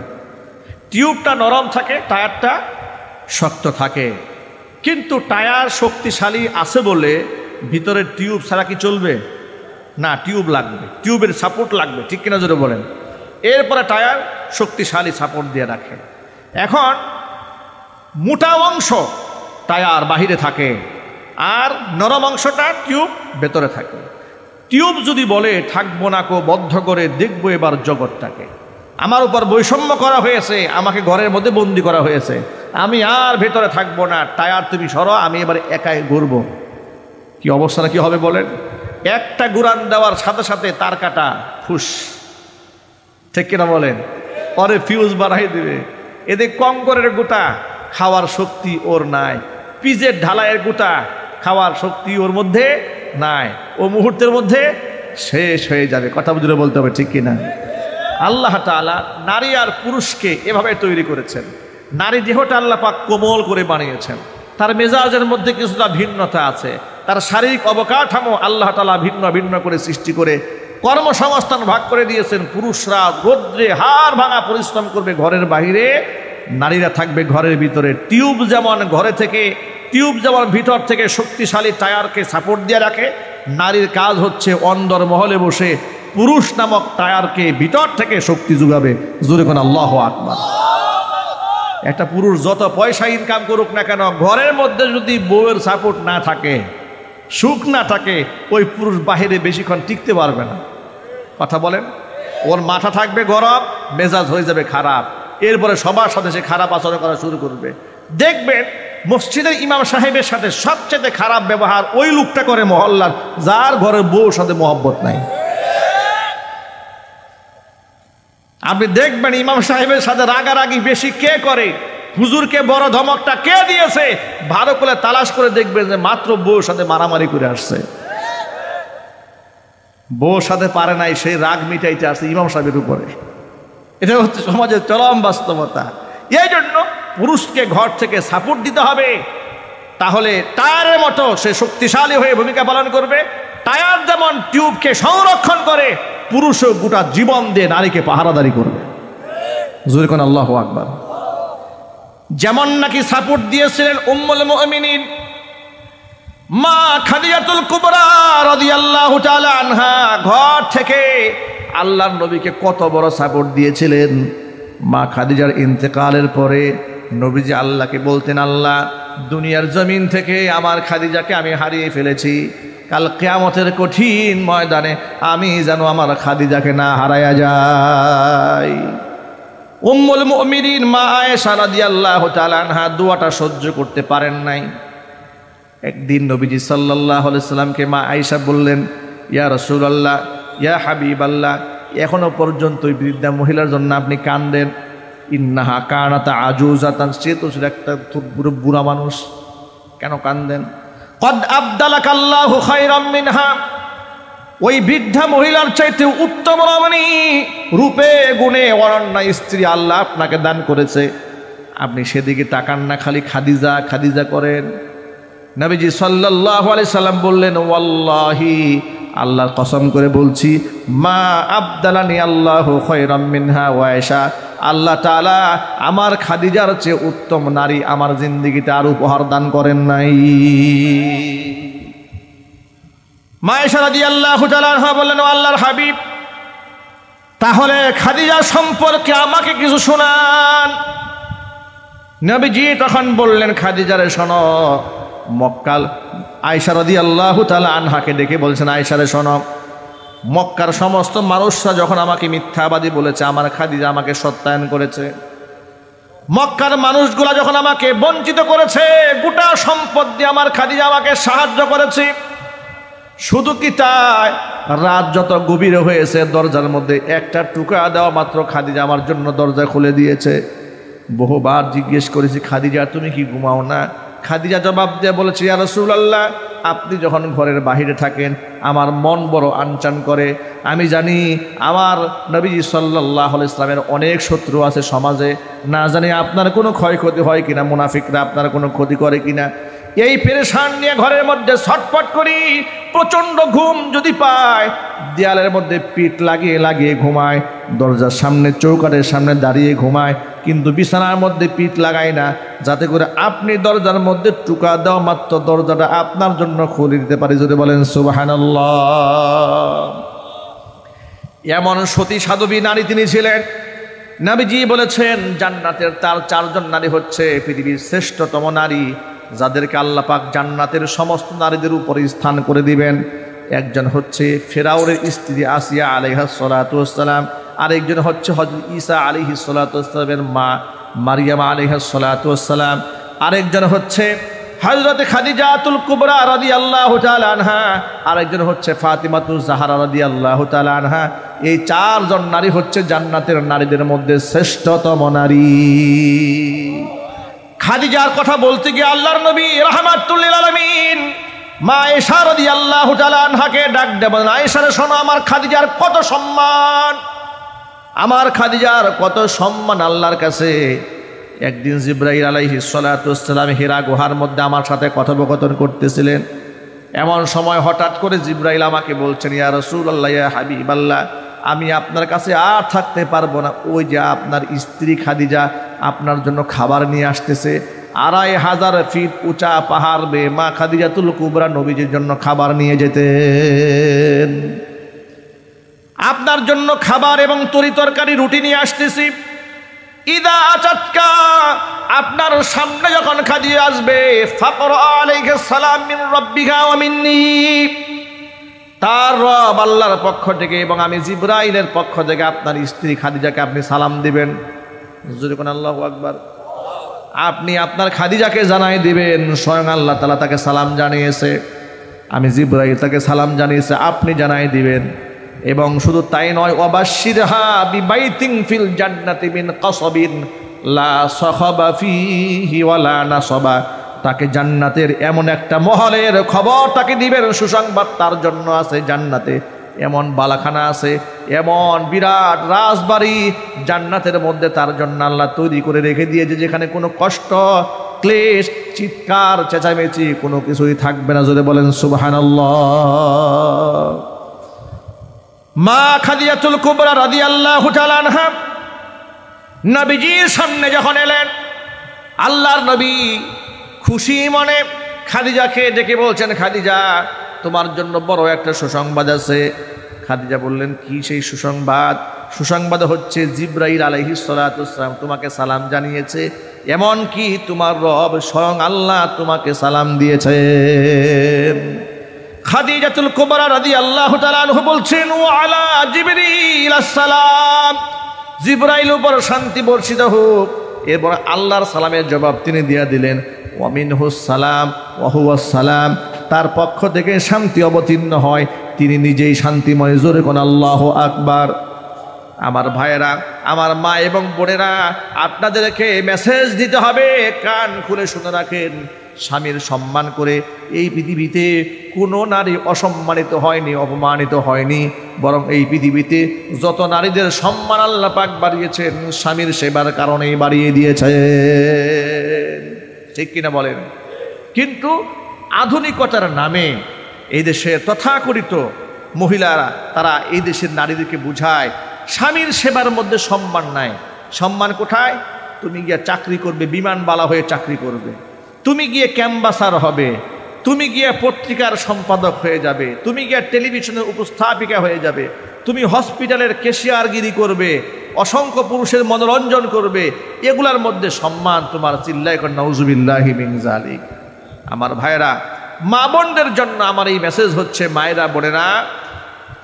টিউবটা নরম থাকে, টায়ারটা শক্ত থাকে। কিন্তু টায়ার শক্তিশালী আছে বলে ভিতরে টিউব ছাড়া কি চলবে? না, টিউব লাগবে, টিউবের সাপোর্ট লাগবে, ঠিক কিনা জোরে বলেন। এরপরে টায়ার শক্তিশালী সাপোর্ট দিয়ে রাখে। এখন মোটা অংশ টায়ার বাহিরে থাকে আর নরম অংশটা টিউব ভেতরে থাকে। টিউব যদি বলে থাকবো না কো, বদ্ধ করে দেখবো এবার জগৎটাকে, আমার উপর বৈষম্য করা হয়েছে, আমাকে ঘরের মধ্যে বন্দি করা হয়েছে, আমি আর ভেতরে থাকবো না, টায়ার তুমি সরো, আমি এবার একাই ঘুরবো, কি অবস্থাটা কি হবে বলেন? একটা গুরান দেওয়ার সাথে সাথে তার কাটা ফুস, ঠিক কিনা বলেন? পরে ফিউজ বাড়াই দিবে। এদের কঙ্করের গোটা খাওয়ার শক্তি ওর নাই, পিজের ঢালাইয়ের গোটা খাওয়ার শক্তি ওর মধ্যে নাই, ও মুহূর্তের মধ্যে শেষ হয়ে যাবে। কথা বুঝলে বলতে হবে, ঠিক কিনা? আল্লাহ তাআলা নারী আর পুরুষকে এভাবে তৈরি করেছেন। নারী দেহটা আল্লাহ পাক কোমল করে বানিয়েছেন, তার মেজাজের মধ্যে কিছুটা ভিন্নতা আছে, তার শারীরিক অবকাঠামো আল্লাহ তাআলা ভিন্ন ভিন্ন করে সৃষ্টি করে কর্মসংস্থান ভাগ করে দিয়েছেন। পুরুষরা রৌদ্রে হাড় ভাঙা পরিশ্রম করবে ঘরের বাইরে, নারীরা থাকবে ঘরের ভিতরে। টিউব যেমন ঘরে থেকে, টিউব যেমন ভিতর থেকে শক্তিশালী টায়ারকে সাপোর্ট দিয়ে রাখে, নারীর কাজ হচ্ছে অন্দর মহলে বসে পুরুষ নামক টায়ারকে ভিতর থেকে শক্তি যোগাবে। জোরে কোন আল্লাহু আকবার। একটা পুরুষ যত পয়সা ইনকাম করুক না কেন, ঘরের মধ্যে যদি বউয়ের সাপোর্ট না থাকে, সুখ না থাকে, ওই পুরুষ বাহিরে বেশিক্ষণ টিকতে পারবে না। কথা বলেন? ওর মাথা থাকবে গরম, মেজাজ হয়ে যাবে খারাপ, এরপরে সবার সাথে সে খারাপ আচরণ করা শুরু করবে। দেখবেন মসজিদের ইমাম সাহেবের সাথে সবচেয়ে খারাপ ব্যবহার ওই লোকটা করে মহল্লার, যার ঘরে বউর সাথে মহব্বত নাই। আপনি দেখবেন ইমাম সাহেবের সাথে রাগারাগি বেশি কে করে, হুজুরকে বড় ধমকটা কে দিয়েছে, ভালো করে তালাশ করে দেখবেন যে মাত্র বউর সাথে মারামারি করে আসছে, বউর সাথে পারে নাই, সেই রাগ মিটাইতে আসছে ইমাম সাহেবের উপরে। এটা হচ্ছে সমাজের চরম বাস্তবতা। এই জন্য পুরুষকে ঘর থেকে সাপোর্ট দিতে হবে, তাহলে টায়ারের মতো সে শক্তিশালী হয়ে ভূমিকা পালন করবে। টায়ার যেমন টিউবকে সংরক্ষণ করে, পুরুষও গোটা জীবন দিয়ে নারীকে পাহারাদারি করবে। জোরে কোন আল্লাহু আকবার। যেমন নাকি সাপোর্ট দিয়েছিলেন উম্মুল মুমিনিন মা খাদিজাতুল কুবরা রাদিয়াল্লাহু তাআলা আনহা, ঘর থেকে আল্লাহর নবীকে কত বড় সাপোর্ট দিয়েছিলেন। মা খাদিজার ইন্তেকালের পরে নবীজি আল্লাহকে বলতেন, আল্লাহ দুনিয়ার জমিন থেকে আমার খাদিজাকে আমি হারিয়ে ফেলেছি, কাল কিয়ামতের কঠিন ময়দানে আমি যেন আমার খাদিজাকে না হারায়া যাই। উম্মুল মুমিনিন মা আয়েশা রাদিয়াল্লাহু তাআলা আনহা দোয়াটা সহ্য করতে পারেন নাই। একদিন নবীজি সাল্লাল্লাহু আলাইহি সাল্লামকে মা আয়েশা বললেন, ইয়া রাসূলুল্লাহ, ইয়া হাবিবাল্লাহ, এখনো পর্যন্ত ওই বৃদ্ধা মহিলার জন্য আপনি কান্দেন। ইন্নাহা কানাত আজুজাতান, সে তো ছিল একটা বুড়া মানুষ, কেন কান্দেন? কদ আবদালাকাল্লাহু খায়রাম মিনহা, ওই বৃদ্ধা মহিলার চাইতে উত্তম রমণী রূপে গুণে অনন্য স্ত্রী আল্লাহ আপনাকে দান করেছে। আপনি সেদিকে তাকান না, খালি খাদিজা খাদিজা করেন। নবীজি সাল্লাল্লাহু আলাইহি সাল্লাম বললেন, ওয়াল্লাহি, আল্লাহর কসম করে বলছি, মা আবদালানি আল্লাহু খায়রাম মিনহা ওয়া আয়েশা, আল্লাহ তাআলা আমার খাদিজার চেয়ে উত্তম নারী আমার জিন্দেগিতে আর উপহার দান করেন নাই। মা আয়েশা রাদিয়াল্লাহু তাআলা আনহা বললেন, ও আল্লাহর হাবিব, তাহলে খাদিজা সম্পর্কে আমাকে কিছু শোনান। নবীজি তখন বললেন, খাদিজারে শোনো, মক্কাল আয়েশা রাদিয়াল্লাহু তাআলা আনহাকে ডেকে বলছেন, আয়েশারে শোনো, মক্কার সমস্ত মানুষরা যখন আমাকে মিথ্যাবাদী বলেছে, আমার খাদিজা আমাকে সত্যায়ন করেছে। মক্কার মানুষগুলা যখন আমাকে বঞ্চিত করেছে, গোটা সম্পদ দিয়ে আমার খাদিজা আমাকে সাহায্য করেছে। শুধু কি তাই, রাত যত গভীর হয়েছে, দরজার মধ্যে একটা টুকরা দেওয়া মাত্র খাদিজা আমার জন্য দরজা খুলে দিয়েছে। বহুবার জিজ্ঞেস করেছি, খাদিজা তুমি কি ঘুমাও না? খাদিজা জবাব দিয়ে বলেছে, ইয়া রাসূলুল্লাহ, আপনি যখন ঘরের বাহিরে থাকেন আমার মন বড় আনচান করে। আমি জানি আমার নবীজি সাল্লাল্লাহু আলাইহি ওয়াসাল্লামের অনেক শত্রু আছে সমাজে, না জানি আপনার কোনো ক্ষয়ক্ষতি হয় কিনা, মুনাফিকরা আপনার কোনো ক্ষতি করে কিনা। এই পেরেশান নিয়ে ঘরের মধ্যে ছটফট করি, প্রচণ্ড ঘুম যদি পায় দেয়ালের মধ্যে পিঠ লাগিয়ে লাগিয়ে ঘুমায়, দরজার সামনে চৌকাঠের সামনে দাঁড়িয়ে ঘুমায়, কিন্তু বিছানার মধ্যে পিঠ লাগায় না, যাতে করে আপনি দরজার মধ্যে টুকা দেওয়া মাত্র দরজাটা আপনার জন্য খুলে দিতে পারি। যদি বলেন সুবহানাল্লাহ। এমন সতী সাধবী নারী তিনি ছিলেন। নবীজি বলেছেন, জান্নাতের তার চারজন নারী হচ্ছে পৃথিবীর শ্রেষ্ঠতম নারী, যাদেরকে আল্লাহ পাক জান্নাতের সমস্ত নারীদের উপরে স্থান করে দিবেন। একজন হচ্ছে ফেরাউনের স্ত্রী আসিয়া আলাইহিস সালাতু ওয়াস সালাম, আরেকজন হচ্ছে হযরত ঈসা আলাইহিস সালাতু ওয়াস সালামের মা মারিয়াম আলাইহিস সালাতু ওয়াস সালাম, আরেকজন হচ্ছে হযরত খাদিজাতুল কুবরা রাদিয়াল্লাহু তাআলা আনহা, আরেকজন হচ্ছে ফাতিমাতুজ জাহরা রাদিয়াল্লাহু তাআলা আনহা। এই চারজন নারী হচ্ছে জান্নাতের নারীদের মধ্যে শ্রেষ্ঠতম নারী। খাদিজার কথা বলতে গিয়ে আল্লাহর নবী রাহমাতুল লিল আলামিন মা আয়েশা রাদিয়াল্লাহু তাআলা আনহাকে ডাক দিয়ে বলেন, আয়েশা রে শোনো, আমার খাদিজার কত সম্মান, আমার খাদিজার কত সম্মান আল্লাহর কাছে। একদিন জিবরাইল আলাইহিস সালাতু ওয়াস সালাম হীরা গুহার মধ্যে আমার সাথে কথোপকথন করতেছিলেন। এমন সময় হঠাৎ করে জিবরাইল আমাকে বলছেন, ইয়া রাসূলুল্লাহ, ইয়া হাবিবাল্লাহ, আমি আপনার কাছে আর থাকতে পারবো না, ওই যে আপনার স্ত্রী খাদিজা আপনার জন্য খাবার নিয়ে আসতেছে। 2500 ফিট উঁচা পাহাড় বেয়ে মা খাদিজাতুল কুবরা নবীজির জন্য খাবার নিয়ে যেতেন। আপনার জন্য খাবার এবং তরি তরকারি রুটি নিয়ে আসতেছি। ইদা আচাতকা, আপনার সামনে যখন খাদিজা আসবে, ফাকরা আলাইহিস সালাম মিন রাব্বিকা ওয়া মিন্নি, তার রব আল্লাহর পক্ষ থেকে এবং আমি জিবরাইলের পক্ষ থেকে আপনার স্ত্রী খাদিজাকে আপনি সালাম দিবেন। যদি কোন আল্লাহু আকবার, আপনি আপনার খাদিজাকে জানাই দিবেন স্বয়ং আল্লাহ তাআলা তাকে সালাম জানিয়েছে, আমি জিবরাইল তাকে সালাম জানিয়েছে, আপনি জানাই দিবেন। এবং শুধু তাই নয়, ওয়াবাশশিরহা বিবাইতিন ফিল জান্নাতি মিন কাসাবিন লা সাখাবা ফিহি ওয়ালা নাসাবা, তাকে জান্নাতের এমন একটা মহলের খবর তাকে দিবেন, সুসংবাদ তার জন্য আছে। জান্নাতে এমন বালাখানা আছে, এমন বিরাট রাজবাড়ি জান্নাতের মধ্যে তার জন্য আল্লাহ তৈরি করে রেখে দিয়েছে, যেখানে কোনো কষ্ট, ক্লেশ, চিৎকার, চেঁচামেচি কোনো কিছুই থাকবে না। যদি বলেন সুবহানাল্লাহ। মা খাদিজাতুল কুবরা রাদিয়াল্লাহু তাআলা আনহা নবীজির সামনে যখন এলেন, আল্লাহর নবী খুশি মনে খাদিজাকে ডেকে বলছেন, খাদিজা, তোমার জন্য বড় একটা সুসংবাদ আছে। খাদিজা বললেন, কি সেই সুসংবাদ? সুসংবাদ হচ্ছে জিবরাইল আলাইহিস সালাতু ওয়াস সালাম তোমাকে সালাম জানিয়েছে, এমন কি তোমার রব স্বয়ং আল্লাহ তোমাকে সালাম দিয়েছেন। খাদিজাতুল কুবরা রাদিয়াল্লাহু তাআলা আনহা বলছেন, ওয়া আলা জিবরিল আসসালাম, জিবরাইল উপর শান্তি বর্ষিত হোক। এরপর আল্লাহর সালামের জবাব তিনি দিয়ে দিলেন, ওয়া মিনহুস সালাম ওয়া হুয়াস সালাম, তার পক্ষ থেকে শান্তি অবতীর্ণ হয়, তিনি নিজেই শান্তিময়। জোরে কোন আল্লাহু আকবার। আমার ভাইয়েরা, আমার মা এবং বোনেরা, আপনাদেরকে মেসেজ দিতে হবে, কান খুলে শুনে রাখেন। স্বামীর সম্মান করে এই পৃথিবীতে কোনো নারী অসম্মানিত হয়নি, অপমানিত হয়নি, বরং এই পৃথিবীতে যত নারীদের সম্মান আল্লাহ পাক বাড়িয়েছেন স্বামীর সেবার কারণেই বাড়িয়ে দিয়েছেন। ঠিক কিনা বলেন? কিন্তু আধুনিকতার নামে এই দেশের তথাকথিত মহিলারা তারা এই দেশের নারীদেরকে বুঝায় স্বামীর সেবার মধ্যে সম্মান নাই। সম্মান কোথায়? তুমি গিয়ে চাকরি করবে, বিমানবালা হয়ে চাকরি করবে, তুমি গিয়ে ক্যাম্বাসার হবে, তুমি গিয়ে পত্রিকার সম্পাদক হয়ে যাবে, তুমি গিয়ে টেলিভিশনের উপস্থাপিকা হয়ে যাবে, তুমি হসপিটালের ক্যাশিয়ারগিরি করবে, অসংখ্য পুরুষের মনোরঞ্জন করবে, এগুলার মধ্যে সম্মান তোমার। চিল্লায় কর নাউজুবিল্লাহি মিন যালিক। আমার ভাইরা, মা বোনদের জন্য আমার এই মেসেজ হচ্ছে, মায়েরা বোনেরা,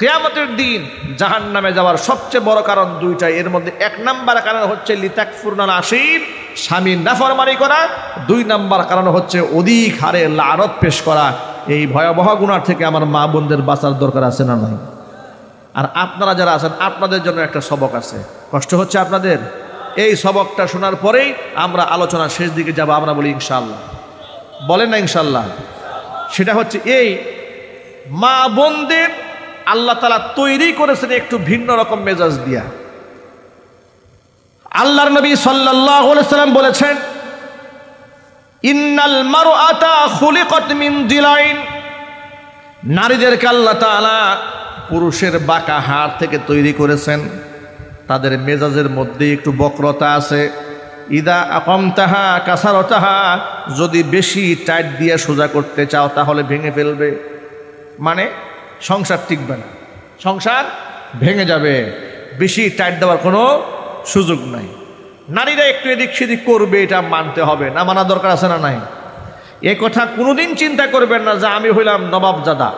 কিয়ামতের দিন জাহান্নামে যাওয়ার সবচেয়ে বড় কারণ দুইটাই। এর মধ্যে 1 নাম্বার কারণ হচ্ছে লিতাকফুরনাল আশির, স্বামীর নাফরমানি করা। 2 নাম্বার কারণ হচ্ছে অধিক হারে লানত পেশ করা। এই ভয়াবহ গুনাহ থেকে আমার মা বোনদের বাঁচার দরকার আছে না নাই? আর আপনারা যারা আছেন আপনাদের জন্য একটা সবক আছে। কষ্ট হচ্ছে আপনাদের? এই সবকটা শোনার পরেই আমরা আলোচনার শেষ দিকে যাব। আমরা বলি ইনশাআল্লাহ। বলেন না ইনশাআল্লাহ? সেটা হচ্ছে এই মা বোনদের আল্লাহ তাআলা তৈরি করেছেন একটু ভিন্ন রকম মেজাজ দিয়া। আল্লাহর নবী সাল্লাল্লাহু আলাইহি সাল্লাম বলেছেন, ইন্নাল মারআতা খুলিকাত মিন দিলাইন, নারীদেরকে আল্লাহ তাআলা পুরুষের বাঁকা হাড় থেকে তৈরি করেছেন। তাদের মেজাজের মধ্যে একটু বক্রতা আছে। ইদা আকামতাহা কাসারতাহা, যদি বেশি টাইট দিয়ে সোজা করতে চাও তাহলে ভেঙে ফেলবে, মানে সংসার টিকবে না, সংসার ভেঙে যাবে। বেশি টাইট দেওয়ার কোনো সুযোগ নাই। নারীরা একটু এদিক সেদিক করবে, এটা মানতে হবে, না মানা দরকার আছে না নাই? এ কথা কোনোদিন চিন্তা করবেন না যে আমি হইলাম নবাবজাদা,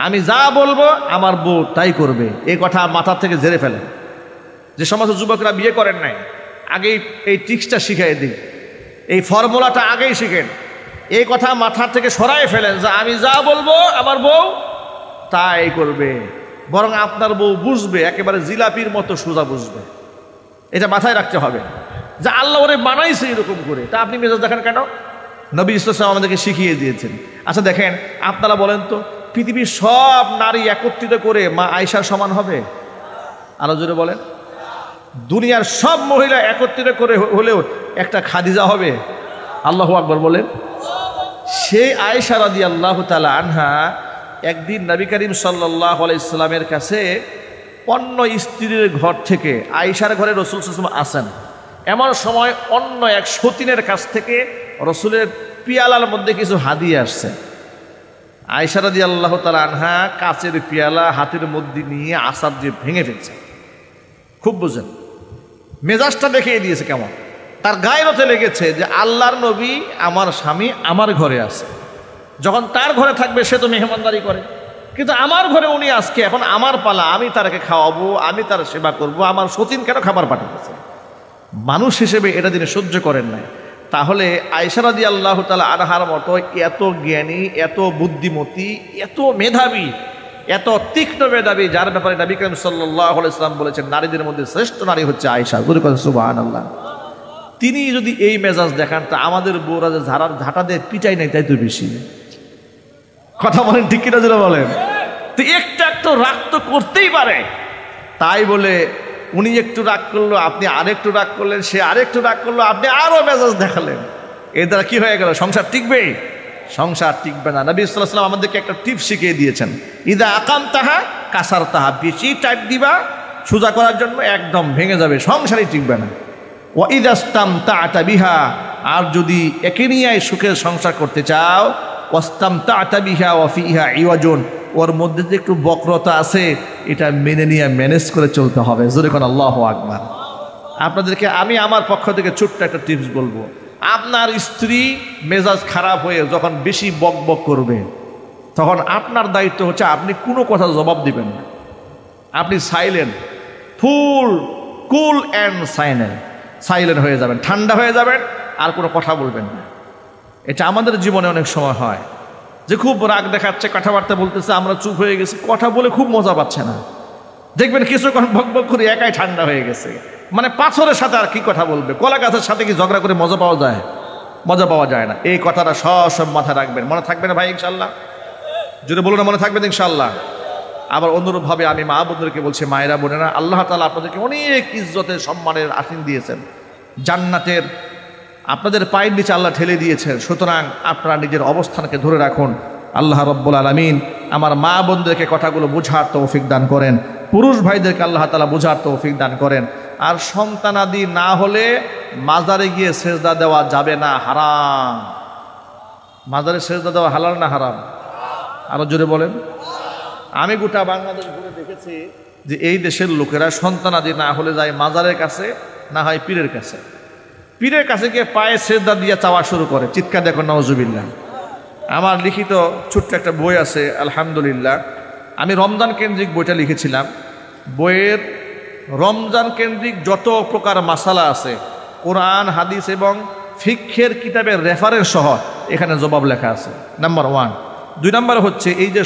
আমি যা বলবো আমার বউ তাই করবে। এই কথা মাথা থেকে ঝেড়ে ফেলেন। যে সমস্ত যুবকরা বিয়ে করেন নাই, আগেই এই ট্রিক্সটা শিখাই দিই, এই ফর্মুলাটা আগেই শিখেন। এই কথা মাথা থেকে সরাই ফেলেন যে আমি যা বলবো আমার বউ তাই করবে। বরং আপনার বউ বুঝবে, একেবারে জিলাপির মতো সোজা বুঝবে। এটা মাথায় রাখতে হবে যে আল্লাহ ওরে বানাইছে এরকম করে। তা আপনি মেজাজ দেখেন কেন? নবী ইসলাম আমাদেরকে শিখিয়ে দিয়েছেন। আচ্ছা দেখেন, আপনারা বলেন তো, পৃথিবীর সব নারী একত্রিত করে মা আয়েশার সমান হবে? আরো জোরে বলেন। দুনিয়ার সব মহিলা একত্রিত করে হলেও একটা খাদিজা হবে? আল্লাহু আকবার বলেন। সেই আয়েশা রাদিয়াল্লাহু তাআলা আনহা একদিন নবী করিম সাল্লাল্লাহু আলাইহি সাল্লামের কাছে অন্য স্ত্রীর ঘর থেকে, আয়েশার ঘরে রাসূল সাল্লাল্লাহু আলাইহি ওয়াসাল্লাম আসেন, এমন সময় অন্য এক সতীনের কাছ থেকে রসুলের পিয়ালার মধ্যে কিছু হাদিয়া আসছে। আয়েশা রাদিয়াল্লাহু তাআলা আনহা কাচের পিয়ালা হাতের মধ্যে নিয়ে আসার দিয়ে ভেঙে ফেলছে। খুব বুঝেন, মেজাজটা দেখিয়ে দিয়েছে কেমন। তার গায়রতে লেগেছে যে আল্লাহর নবী আমার স্বামী আমার ঘরে আছে, যখন তার ঘরে থাকবে সে তো মেহমানদারি করে, কিন্তু আমার ঘরে উনি আজকে, এখন আমার পালা, আমি তারকে খাওয়াবো, আমি তার সেবা করব, আমার সতীন কেন খাবার পাঠাতেছে? মানুষ হিসেবে এটা তিনি সহ্য করেন নাই। তাহলে আয়েশা রাদিয়াল্লাহু তাআলা আনহার মতো এত জ্ঞানী, এত বুদ্ধিমতী, এত মেধাবী, এত তীক্ষ্ণ মেধাবী, যার ব্যাপারে নবী করিম সাল্লাল্লাহু আলাইহি ওয়াসাল্লাম বলেছেন নারীদের মধ্যে শ্রেষ্ঠ নারী হচ্ছে আয়েশা। সুবহানাল্লাহ। তিনি যদি এই মেজাজ দেখান তা আমাদের বউরা যে ঝাঁটা দিয়ে পিটাই নাই তাই তো বেশি। কথা বলেন ঠিক কিনা যেটা বলেন? তো একটু রাগ তো করতেই পারে। তাই বলে উনি একটু রাগ করলো, আপনি আরেকটু রাগ করলেন, সে আরেকটু রাগ করলো, আপনি আরো মেজাজ দেখালেন, এর দ্বারা কি হয়ে গেল? সংসার টিকবে? সংসার টিকবে না। নবী সাল্লাল্লাহু আলাইহি ওয়াসাল্লাম আমাদেরকে একটা টিপ শিখিয়ে দিয়েছেন, ইদা আকামতাহা কাসারতাহা, বেশি টাইট দিবা সোজা করার জন্য, একদম ভেঙে যাবে, সংসারই টিকবে না। ওয়া ইদা ইসতামতা'তা বিহা, আর যদি একে নিয়ে সুখের সংসার করতে চাও, ওয়াস্তামতা'তা বিহা ওয়া ফিহা ইওয়াজুন, ওর মধ্যে যে একটু বক্রতা আছে এটা মেনে নিয়ে ম্যানেজ করে চলতে হবে। জোরে কোন আল্লাহু আকবার। আপনাদেরকে আমি আমার পক্ষ থেকে ছোট্ট একটা টিপস বলবো। আপনার স্ত্রী মেজাজ খারাপ হয়ে যখন বেশি বক বক করবে, তখন আপনার দায়িত্ব হচ্ছে আপনি কোনো কথা জবাব দিবেন না। আপনি silent, full cool and silent হয়ে যাবেন, ঠান্ডা হয়ে যাবেন, আর কোনো কথা বলবেন না। এটা আমাদের জীবনে অনেক সময় হয় যে খুব রাগ দেখাচ্ছে, কথাবার্তা বলতেছে, আমরা চুপ হয়ে গেছি, কথা বলে খুব মজা পাচ্ছে না। দেখবেন কিছুক্ষণ বক বক করে একাই ঠান্ডা হয়ে গেছে। মানে পাথরের সাথে আর কি কথা বলবে? কলা গাছের সাথে কি ঝগড়া করে মজা পাওয়া যায়? মজা পাওয়া যায় না। এই কথাটা সব মাথায় রাখবেন, মনে থাকবে না ভাই ইনশাল্লাহ? যদি বলুন না মনে থাকবেন ইনশাল্লাহ। আবার অনুরূপভাবে আমি মা বোনদেরকে বলছি, মায়েরা বোনেরা, আল্লাহ তাআলা আপনাদেরকে অনেক ইজ্জতের সম্মানের আসীন দিয়েছেন, জান্নাতের আপনাদের পায়ের নিচে আল্লাহ ঠেলে দিয়েছেন। সুতরাং আপনারা নিজের অবস্থানকে ধরে রাখুন। আল্লাহ রাব্বুল আলামিন আমার মা বোনদেরকে কথাগুলো বোঝার তৌফিক দান করেন, পুরুষ ভাইদেরকে আল্লাহ তাআলা বোঝার তৌফিক দান করেন। আর সন্তানাদি না হলে মাজারে গিয়ে সেজদা দেওয়া যাবে না, হারাম। মাজারে সেজদা দেওয়া হালাল না হারাম? আরো জোরে বলেন। আমি গোটা বাংলাদেশ ঘুরে দেখেছি যে এই দেশের লোকেরা সন্তানাদি না হলে যায় মাজারের কাছে, না হয় পীরের কাছে। পীরের কাছে গিয়ে পায়ে সেজদা দিয়ে চাওয়া শুরু করে, চিৎকার দেখো নাউজুবিল্লাহ। আমার লিখিত ছোট্ট একটা বই আছে আলহামদুলিল্লাহ, আমি রমজান কেন্দ্রিক বইটা লিখেছিলাম। বইয়ের রমজান কেন্দ্রিক যত প্রকার মাসালা আছে, কোরআন হাদিস এবং ফিকহের কিতাবের রেফারেন্স সহ এখানে জবাব লেখা আছে, নাম্বার 1। 2 নাম্বার হচ্ছে এই যে